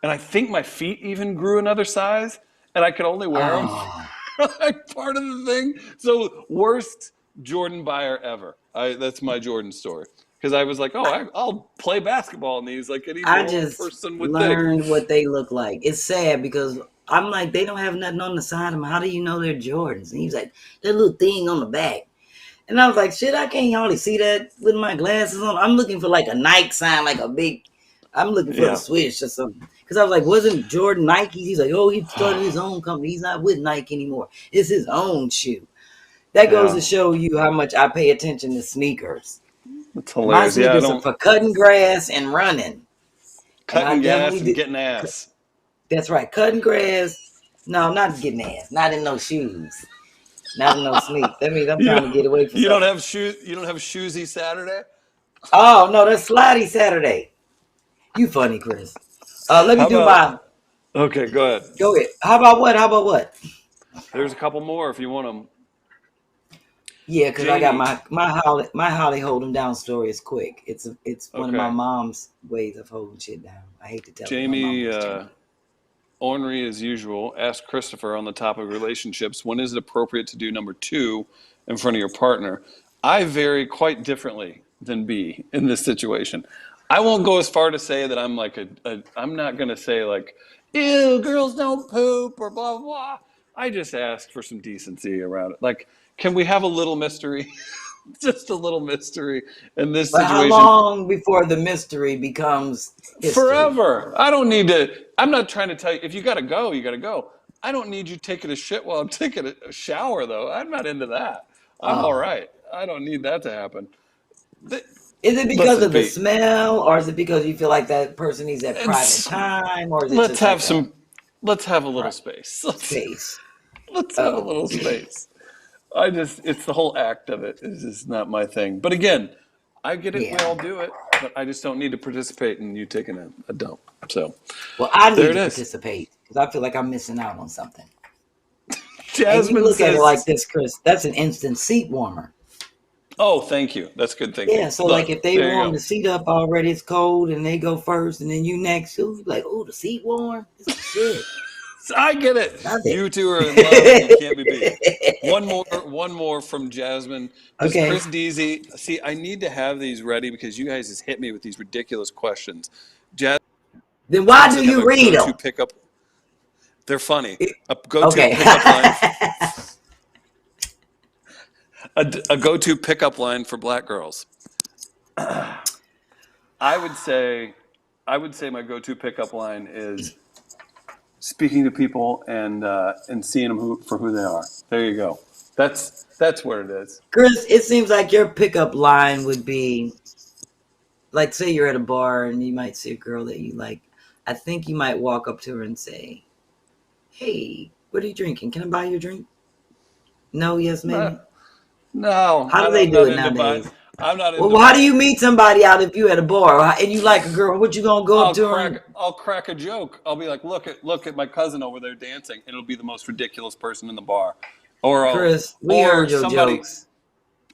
and I think my feet even grew another size, and I could only wear them. Oh. like part of the thing. So worst Jordan buyer ever. That's my Jordan story. Because I was like, I'll play basketball in these like any I normal just person would think. learned what they look like. It's sad because I'm like, they don't have nothing on the side of them. How do you know they're Jordans? And he's like, that little thing on the back. And I was like, shit, I can't hardly see that with my glasses on. I'm looking for like a Nike sign, like a big, I'm looking for the switch or something. Because I was like, wasn't Jordan Nike? He's like, oh, he started his own company. He's not with Nike anymore. It's his own shoe. That goes to show you how much I pay attention to sneakers. It's hilarious. My sneakers are for cutting grass and running. Cutting grass and getting ass. That's right. Cutting grass. No, not getting ass. Not in no shoes. Not in no sneaks. That means I'm trying to get away from You don't have shoes. You don't have Shoesy Saturday? Oh, no, that's Slidey Saturday. You funny, Chris. Let me do my... Okay, go ahead. Go ahead. How about what? There's a couple more if you want them. Yeah, because I got my how they hold them down story is quick. It's one of my mom's ways of holding shit down. I hate to tell Jamie, ornery as usual, asked Christopher on the topic of relationships, when is it appropriate to do number 2 in front of your partner? I vary quite differently than B in this situation. I won't go as far to say that I'm like I'm not going to say like, ew, girls don't poop or blah, blah, blah. I just asked for some decency around it. Like, can we have a little mystery? Just a little mystery in this situation. How long before the mystery becomes history? Forever. I don't need to. I'm not trying to tell you. If you got to go, you got to go. I don't need you taking a shit while I'm taking a shower, though. I'm not into that. I'm all right. I don't need that to happen. Is it because of the smell, or is it because you feel like that person needs that private time, or is it let's have a little space. Let's have a little space. It's the whole act of it is just not my thing. But again, I get it. We all do it, but I just don't need to participate in you taking a dump. So, well, I need to participate because I feel like I'm missing out on something. Jasmine, and you look at it like this, Chris. That's an instant seat warmer. Oh, thank you. That's good thinking. Yeah, so like if they warm the seat up already, it's cold, and they go first, and then you next, so you like, oh, the seat warm. This is shit. I get it. You two are in love. You can't be beat. One more from Jasmine. Okay. Chris Deasy. See, I need to have these ready because you guys just hit me with these ridiculous questions. Jasmine, then why do you read them? They're funny. A go-to pickup line. A go-to pickup line for black girls. I would say my go-to pickup line is speaking to people and seeing them for who they are. There you go. That's what it is. Chris, it seems like your pickup line would be, like, say you're at a bar and you might see a girl that you like. I think you might walk up to her and say, "Hey, what are you drinking? Can I buy you a drink?" No, yes, maybe. No. How do they do it nowadays? I'm not. Well, how do you meet somebody out if you at a bar and you like a girl? What you gonna go up to her? I'll crack a joke. I'll be like, look at my cousin over there dancing, and it'll be the most ridiculous person in the bar. Or Chris, we heard your jokes.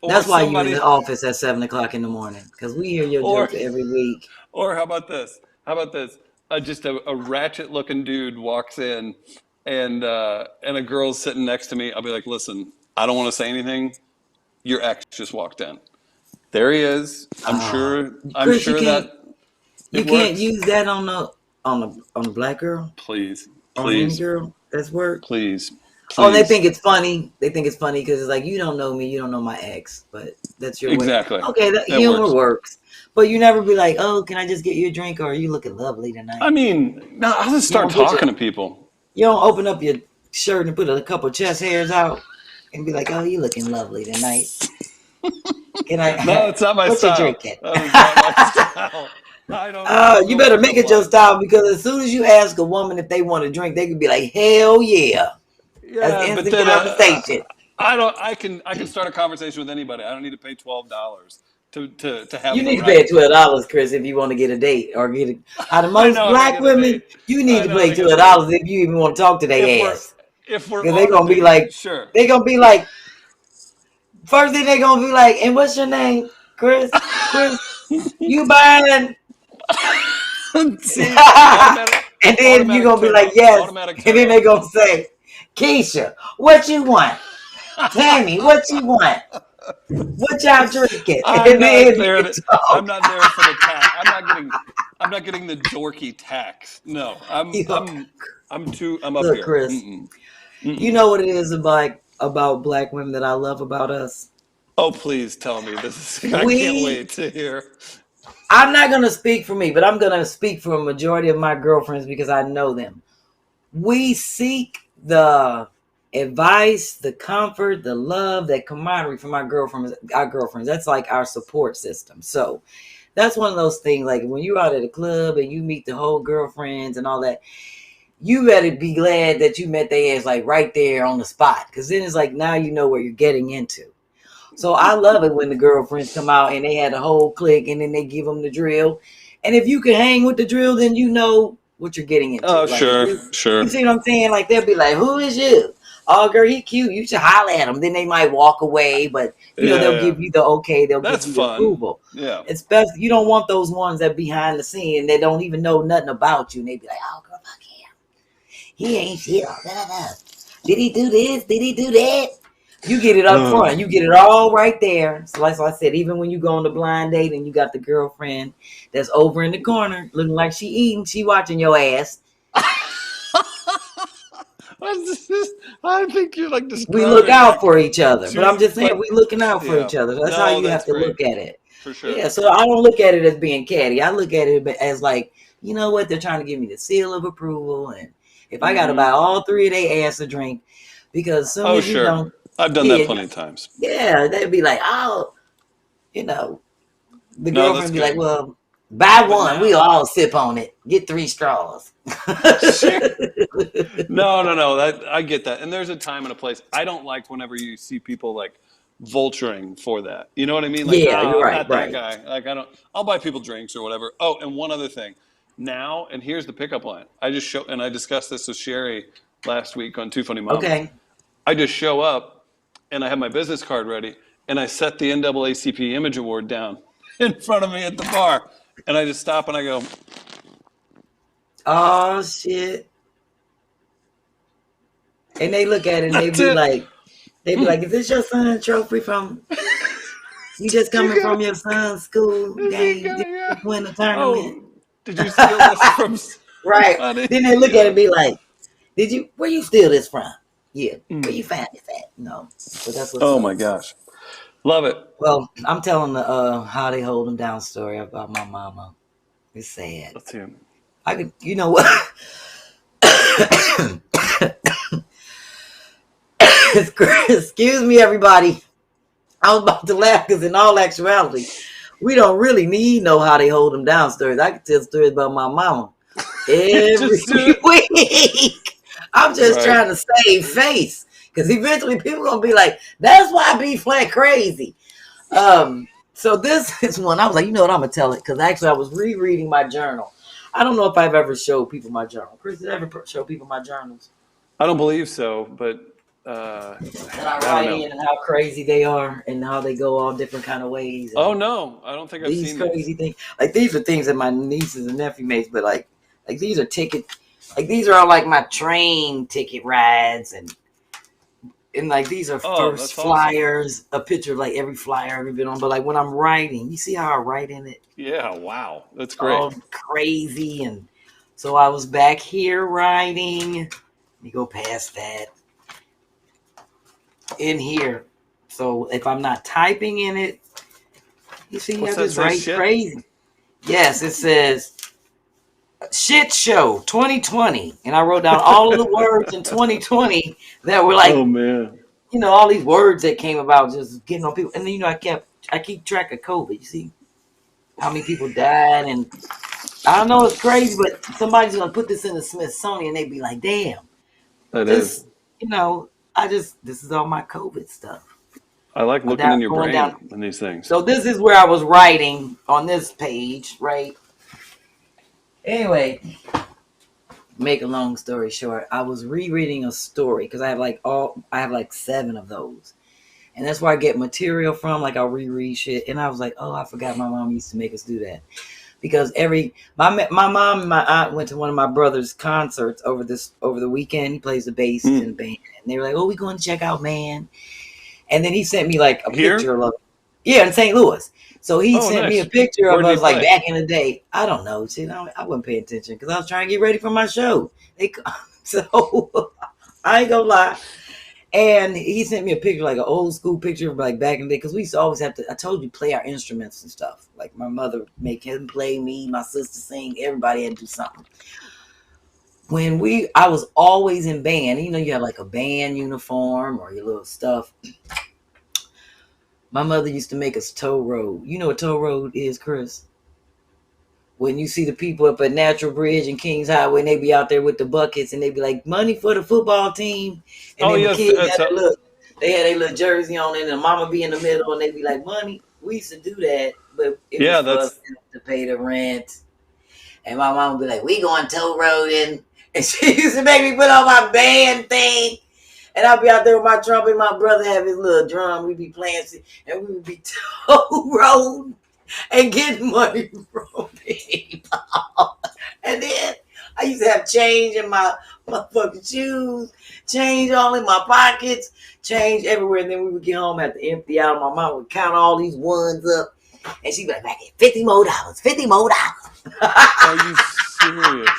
That's why you're in the office at 7:00 in the morning, because we hear your jokes every week. Or how about this? Just a ratchet-looking dude walks in, and a girl's sitting next to me. I'll be like, listen, I don't want to say anything. Your ex just walked in. There he is. I'm sure that you can't use that on a black girl. Please, on any girl. That's work. Please. Oh, they think it's funny. They think it's funny because it's like, you don't know me, you don't know my ex, but that's your exactly. way. Okay, that humor works. But you never be like, oh, can I just get you a drink, or are you looking lovely tonight? I mean, no, I'll just start talking to people. You don't open up your shirt and put a couple chest hairs out and be like, oh, you looking lovely tonight. No, it's not my style. What you drinking? That is not my style. I don't you better make it your style, because as soon as you ask a woman if they want a drink, they could be like, hell yeah. Yeah, that's instant conversation. I can start a conversation with anybody. I don't need to pay $12 to have. You need to pay $12, Chris, if you want to get a date or get it. Out of most black women, you need to pay $12 if you even want to talk to their ass. Because they're gonna be like, sure. They're gonna be like, first thing they're gonna be like, and what's your name, Chris? Chris, you buying? See, and then you're gonna be like, yes. And then they're gonna say, Keisha, what you want? Tammy, what you want? What y'all drinking? I'm And not then you there. can I'm talk. not there for the tax. I'm not getting the dorky tax. No, You know, I'm up look, here. Chris, Mm-mm, you mm-mm. know what it is about black women that I love about us? Oh, please tell me this. I can't We wait to hear. I'm not gonna speak for me, but I'm gonna speak for a majority of my girlfriends because I know them. We seek the advice, the comfort, the love, that camaraderie from our girlfriends. That's like our support system. So that's one of those things, like when you're out at a club and you meet the whole girlfriends and all that, you better be glad that you met their ass like right there on the spot. Cause then it's like now you know what you're getting into. So I love it when the girlfriends come out and they had a whole clique and then they give them the drill. And if you can hang with the drill, then you know what you're getting into. Oh, Like if sure, you sure. see what I'm saying? Like they'll be like, "Who is you?" "Oh, girl, he cute. You should holler at him." Then they might walk away, but Yeah, they'll yeah. give you the okay. They'll give That's you the fun. approval. Yeah. Especially you don't want those ones that behind the scene and they don't even know nothing about you. And they be like, "Oh, girl, fuck him. He ain't shit. Da, da, da. Did he do this? Did he do that?" You get it up front. You get it all right there. So like I said, even when you go on the blind date and you got the girlfriend that's over in the corner looking like she eating, she watching your ass. I think you're like We look describing out like for each other. But I'm two just saying, like we looking out for yeah. each other. That's how No, you that's have to great look at it. for sure. Yeah, so I don't look at it as being catty. I look at it as like, you know what? They're trying to give me the seal of approval. And if I got to buy all three of their ass a drink, because as soon Oh, as you sure. don't, I've done that yeah, plenty of times. yeah, they'd be like, oh, you know, the No, that's girlfriend be like, good. well, buy But one. We now, all sip on it. Get 3 straws. no. That I get that, and there's a time and a place. I don't like whenever you see people like vulturing for that. You know what I mean? Like, Yeah, you're I'm right, not that right. guy. Like, I don't. I'll buy people drinks or whatever. Oh, and one other thing. Now, and here's the pickup line. I discussed this with Sherri last week on Two Funny Mamas. Okay. I just show up, and I have my business card ready, and I set the NAACP Image Award down in front of me at the bar, and I just stop and I go, Oh, shit. And they look at it and "That's it." they be like, is this your son's trophy from, you just You coming got from your son's school Is he game? Did got, you yeah. just win the tournament? Oh, did you steal this from Right. somebody? Then they look at it Yeah. and be like, where you steal this from? Yeah. Where you find this at? No. But that's what's Oh up. my gosh. Love it. Well, I'm telling the how they hold them down story about my mama. It's sad. Let's see. I could, you know what? Excuse me, everybody. I was about to laugh because in all actuality, we don't really need know how they hold them down stories. I can tell stories about my mama every Just do it. week. I'm just Right. trying to save face because eventually people gonna be like, "That's why B-Phlat crazy." So this is one I was like, you know what, I'm gonna tell it because actually I was rereading my journal. I don't know if I've ever showed people my journal. Chris, did I ever show people my journals? I don't believe so, but And I I don't write know. in and how crazy they are and how they go all different kind of ways. Oh And no, I don't think I've these seen these. crazy things, like these are things that my nieces and nephew makes, but like these are like these are all like my train ticket rides and like these are Oh, first that's awesome. flyers, a picture of like every flyer I've ever been on. But like when I'm writing, you see how I write in it Yeah, wow. That's great. all crazy. And so I was back here writing. Let me go past that in here. So if I'm not typing in it, you see, What's I that just say? write Shit? crazy. Yes, it says shit show 2020. And I wrote down all of the words in 2020 that were like, Oh man. all these words that came about just getting on people. And then, I keep track of COVID. You see how many people died. And I don't know, it's crazy, but somebody's going to put this in the Smithsonian. They'd be like, damn, That is. this, this is all my COVID stuff. I like I'm looking in your going down. brain on these things. So this is where I was writing on this page, right? Anyway, make a long story short, I was rereading a story because I have like 7 of those. And that's where I get material from. Like I'll reread shit. And I was like, oh, I forgot my mom used to make us do that. because my mom and my aunt went to one of my brother's concerts over the weekend. He plays the bass in the band, and they were like, "Oh, we going to check out, man." And then he sent me like a Here? picture of in St. Louis. So he sent me a picture of us like back in the day. I don't know. See, I wasn't paying attention because I was trying to get ready for my show. So I ain't gonna lie. And he sent me a picture, like an old school picture of like back in the day, because we used to always have to, I told you, play our instruments and stuff. Like my mother make him play, me, my sister sing, everybody had to do something. I was always in band, you know, you have like a band uniform or your little stuff. My mother used to make us tow road. You know what tow road is, Chris? When you see the people up at Natural Bridge and Kings Highway, and they be out there with the buckets, and they be like, money for the football team. And then the kids they had a little jersey on, and the mama be in the middle, and they be like, money. We used to do that, but it was for us to pay the rent. And my mom would be like, we going tow roading. And she used to make me put on my band thing. And I'd be out there with my trumpet. My brother have his little drum. We'd be playing, and we would be tow road and getting money from people. And then I used to have change in my fucking shoes, change all in my pockets, change everywhere. And then we would get home, have to empty out. My mom would count all these ones up. And she'd be like, back at $50 more. $50 more. Are you serious?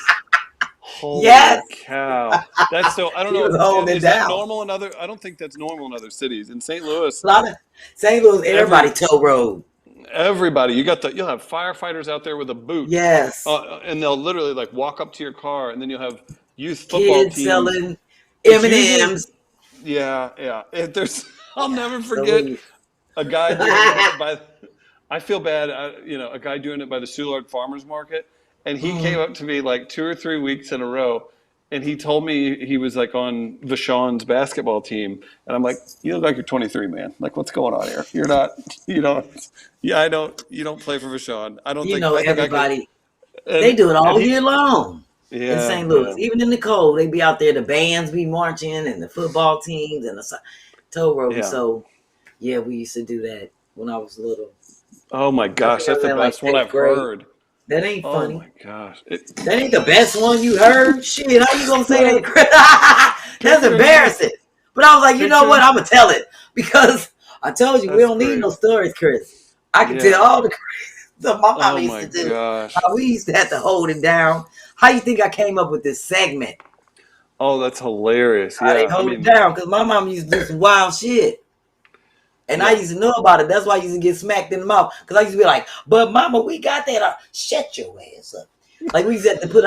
Holy cow. That's so, I don't know. Is that normal in other, I don't think that's normal in other cities. In St. Louis. St. Louis, everybody tow road. Everybody. You'll have firefighters out there with a boot. Yes. And they'll literally like walk up to your car, and then you'll have youth football kids teams selling M&Ms. Yeah. I'll never forget a guy doing it I feel bad, a guy doing it by the Soulard Farmers Market. And he came up to me like 2 or 3 weeks in a row, and he told me he was like on Vashon's basketball team. And I'm like, you look like you're 23, man. Like, what's going on here? You're not, you don't play for Vashon. I don't think everybody, they do it all year long in St. Louis. Yeah. Even in the cold, they be out there, the bands be marching, and the football teams, and the tow road. Yeah. So, yeah, we used to do that when I was little. Oh, my gosh. That's the best one I've heard. That ain't funny. Oh my gosh. That ain't the best one you heard? Shit, how you gonna say that? That's embarrassing. But I was like, you know what? I'm gonna tell it. Because I told you, we don't need no stories, Chris. I can tell all the stuff my mom used to do. How we used to have to hold it down. How you think I came up with this segment? Oh, that's hilarious. I didn't hold it down because my mom used to do some wild shit. And I used to know about it. That's why I used to get smacked in the mouth. Because I used to be like, but mama, we got that. Shut your ass up. Like we used to have to put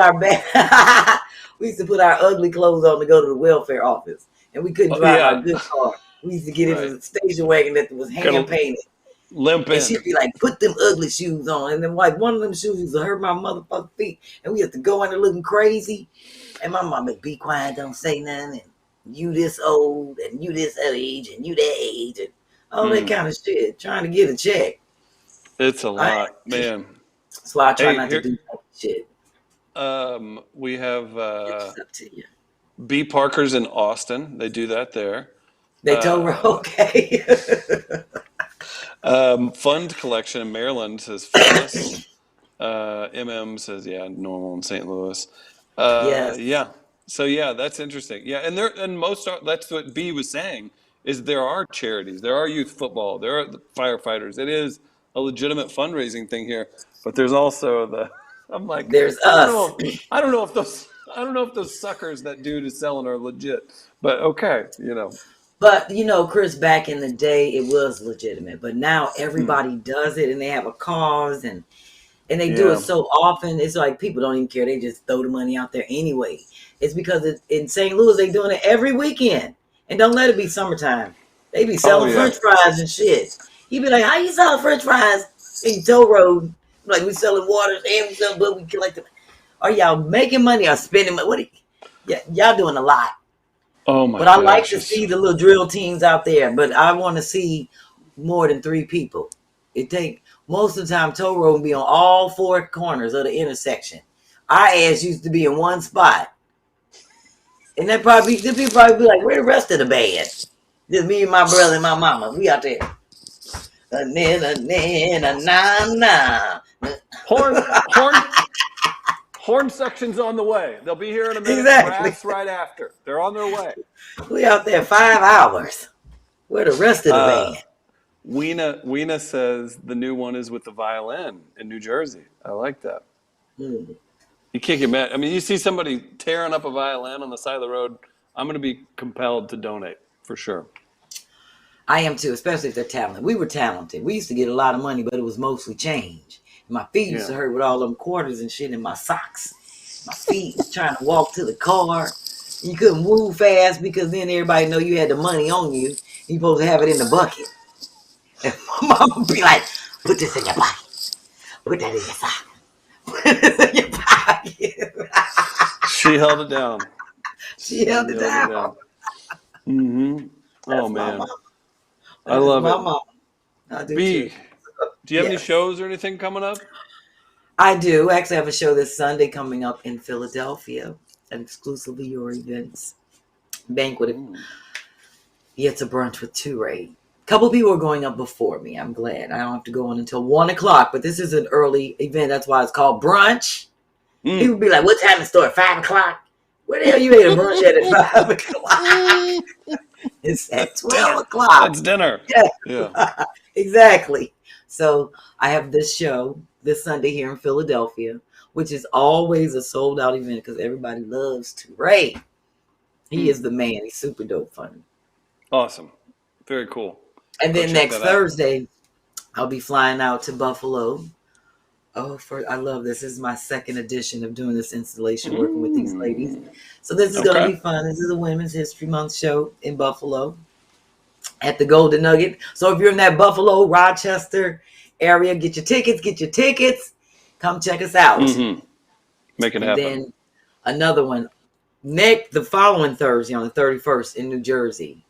we used to put our ugly clothes on to go to the welfare office. And we couldn't drive our good car. We used to get into the station wagon that was hand painted. Limp in. And she'd be like, put them ugly shoes on. And then like one of them shoes used to hurt my motherfucking feet. And we had to go in there looking crazy. And my mom would be quiet, don't say nothing. And you this old, and you this age, and you that age. And all that kind of shit, trying to get a check. It's a lot, man. That's why I try not to do that shit. We have B. Parker's in Austin. They do that there. They told her, okay. Fund Collection in Maryland says Phyllis. MM says, normal in St. Louis. Yes. Yeah. So, that's interesting. Yeah, that's what B was saying. Is there are charities, there are youth football, there are the firefighters. It is a legitimate fundraising thing here, but there's also I'm like, there's us. I don't know if those suckers that dude is selling are legit, but okay, But Chris, back in the day, it was legitimate, but now everybody does it, and they have a cause, and they do it so often. It's like people don't even care; they just throw the money out there anyway. It's because in St. Louis, they're doing it every weekend. And don't let it be summertime. They be selling French fries and shit. You be like, how you selling French fries in tow road? Like we selling waters and we selling, but we collect them. Are y'all making money or spending money? Y'all doing a lot. Oh my! But I like to see the little drill teams out there. But I want to see more than 3 people. Most of the time tow road be on all 4 corners of the intersection. Our ass used to be in one spot. And the people probably be like, where the rest of the band? Just me and my brother and my mama. We out there. Horn section's on the way. They'll be here in a minute. Exactly. Brass right after. They're on their way. We out there 5 hours. Where the rest of the band? Weena says the new one is with the violin in New Jersey. I like that. Hmm. You can't get mad. I mean, you see somebody tearing up a violin on the side of the road, I'm going to be compelled to donate for sure. I am too, especially if they're talented. We were talented. We used to get a lot of money, but it was mostly change. My feet used to hurt with all them quarters and shit in my socks. My feet was trying to walk to the car. You couldn't move fast because then everybody know you had the money on you. You supposed to have it in the bucket. And my mom would be like, put this in your pocket. Put that in your sock. Put this in your pocket. She held it down. She held it down. Mm-hmm. Oh, That's man. my mom. I love my it. mom. I do B, too. do you have any Yes. shows or anything coming up? I do. Actually, I have a show this Sunday coming up in Philadelphia. An exclusively your events banquet. Yeah, it's a brunch with two Ray. A couple people are going up before me. I'm glad. I don't have to go on until 1 o'clock, but this is an early event. That's why it's called brunch. People be like, what time to start? 5 o'clock? Where the hell you ate a brunch at 5 o'clock? It's at 12 o'clock. That's dinner. Yeah. Exactly. So I have this show this Sunday here in Philadelphia, which is always a sold out event because everybody loves to Ray. He is the man. He's super dope funny. Awesome. Very cool. And Go then check next that out. Thursday, I'll be flying out to Buffalo. I love this. This is my second edition of doing this installation, working with these ladies. So this is going to be fun. This is a Women's History Month show in Buffalo at the Golden Nugget. So if you're in that Buffalo, Rochester area, get your tickets. Come check us out. Make it happen. And then another one, the following Thursday on the 31st in New Jersey.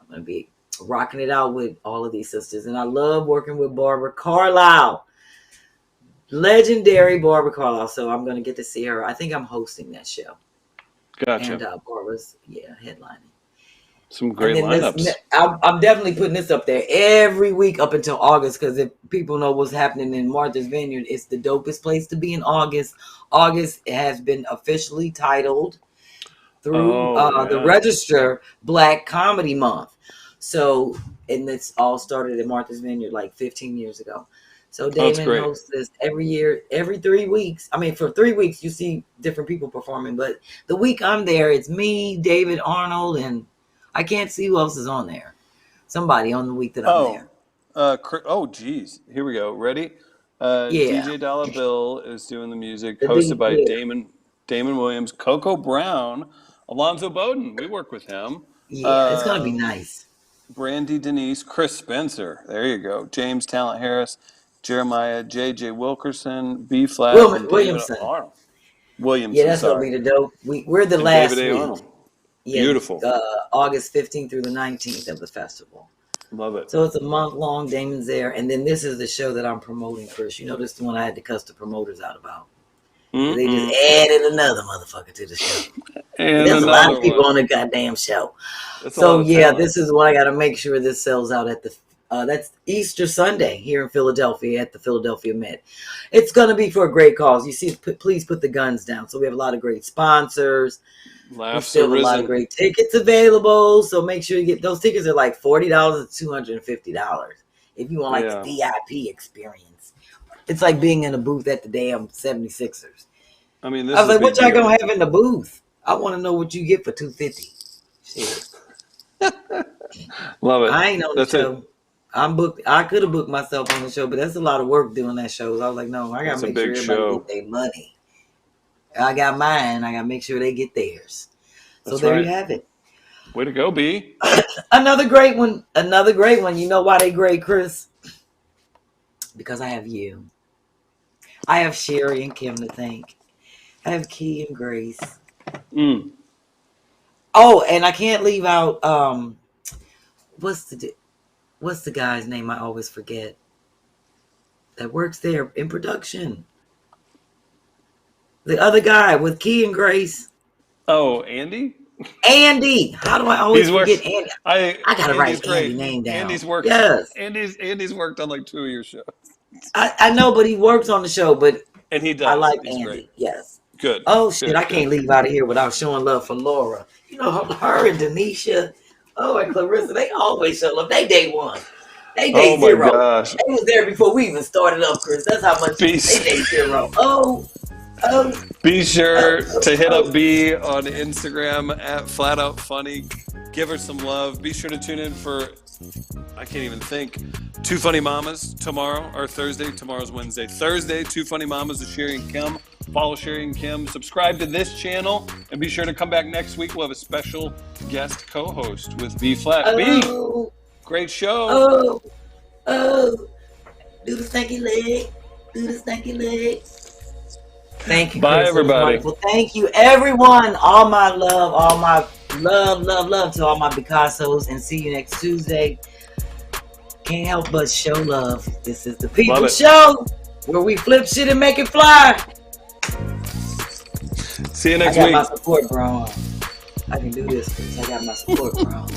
I'm going to be rocking it out with all of these sisters. And I love working with Barbara Carlisle. Legendary Barbara Carlisle. So I'm going to get to see her. I think I'm hosting that show. Gotcha. And Barbara's, headlining. Some great lineups. I'm definitely putting this up there every week up until August, because if people know what's happening in Martha's Vineyard, it's the dopest place to be in August. August has been officially titled through the Register Black Comedy Month. So, and it's all started in Martha's Vineyard like 15 years ago. So Denman hosts this every year, every 3 weeks. I mean, for 3 weeks, you see different people performing. But the week I'm there, it's me, David Arnold, and I can't see who else is on there. Somebody on the week that I'm there. Geez. Here we go. Ready? DJ Dollar Bill is doing the music, hosted by Damon Williams, Coco Brown, Alonzo Bowden. We work with him. Yeah, it's going to be nice. Brandy Denise, Chris Spencer. There you go. James Talent Harris, Jeremiah, J.J. Wilkerson, B-Flat, and Williamson. David Arnold. Williamson, yeah, that's going to be the dope. We're the last David A. week. Arnold. Yeah, beautiful. August 15th through the 19th of the festival. Love it. So it's a month long. Damon's there. And then this is the show that I'm promoting, Chris. You know, this is the one I had to cuss the promoters out about. They just added another motherfucker to the show. And there's a lot of people on the goddamn show. So this is what I got to make sure this sells out at the that's Easter Sunday here in Philadelphia at the Philadelphia Met. It's going to be for a great cause. You see, please put the guns down. So we have a lot of great sponsors. We still have a lot of great tickets available. So make sure you get those tickets are like $40 to $250 if you want the VIP experience. It's like being in a booth at the damn 76ers. I mean, I was like, what y'all gonna have in the booth? I want to know what you get for $250. Shit. Love it. I ain't on the show. I'm booked. I could have booked myself on the show, but that's a lot of work doing that show. I was like, no, I gotta make sure everybody get their money. I got mine. I gotta make sure they get theirs. So there you have it. Way to go, B. Another great one. You know why they great, Chris? Because I have you. I have Sherri and Kym to thank. I have Key and Grace. Oh, and I can't leave out what's the guy's name I always forget that works there in production? The other guy with Key and Grace. Oh, Andy? Andy. How do I always forget Andy? I gotta write Andy's name down. Andy's worked. Yes. Andy's worked on like 2 of your shows. I know, but he works on the show. But And he does. I like He's Andy. great. Yes. Good. Oh shit! Good, I can't leave out of here without showing love for Laura. You know her and Denisha. Oh, and Clarissa. They always show love. They day one. They day Oh my zero. gosh. They was there before we even started up, Chris. That's how much they day zero. Oh. Be sure to hit up B on Instagram at Flat Out Funny. Give her some love. Be sure to tune in for, I can't even think, Two Funny Mamas tomorrow or Thursday. Tomorrow's Wednesday. Thursday, Two Funny Mamas with Sherri and Kym. Follow Sherri and Kym. Subscribe to this channel. And be sure to come back next week. We'll have a special guest co-host with B-Phlat. B, great show. Do the stanky leg. Do the stanky leg. Thank you, Bye, Chris. everybody. Thank you, everyone. All my love to all my Picassos. And see you next Tuesday. Can't help but show love. This is the People Show, where we flip shit and make it fly. See you next week. I got my support bra on. I can do this, Chris. I got my support bra on.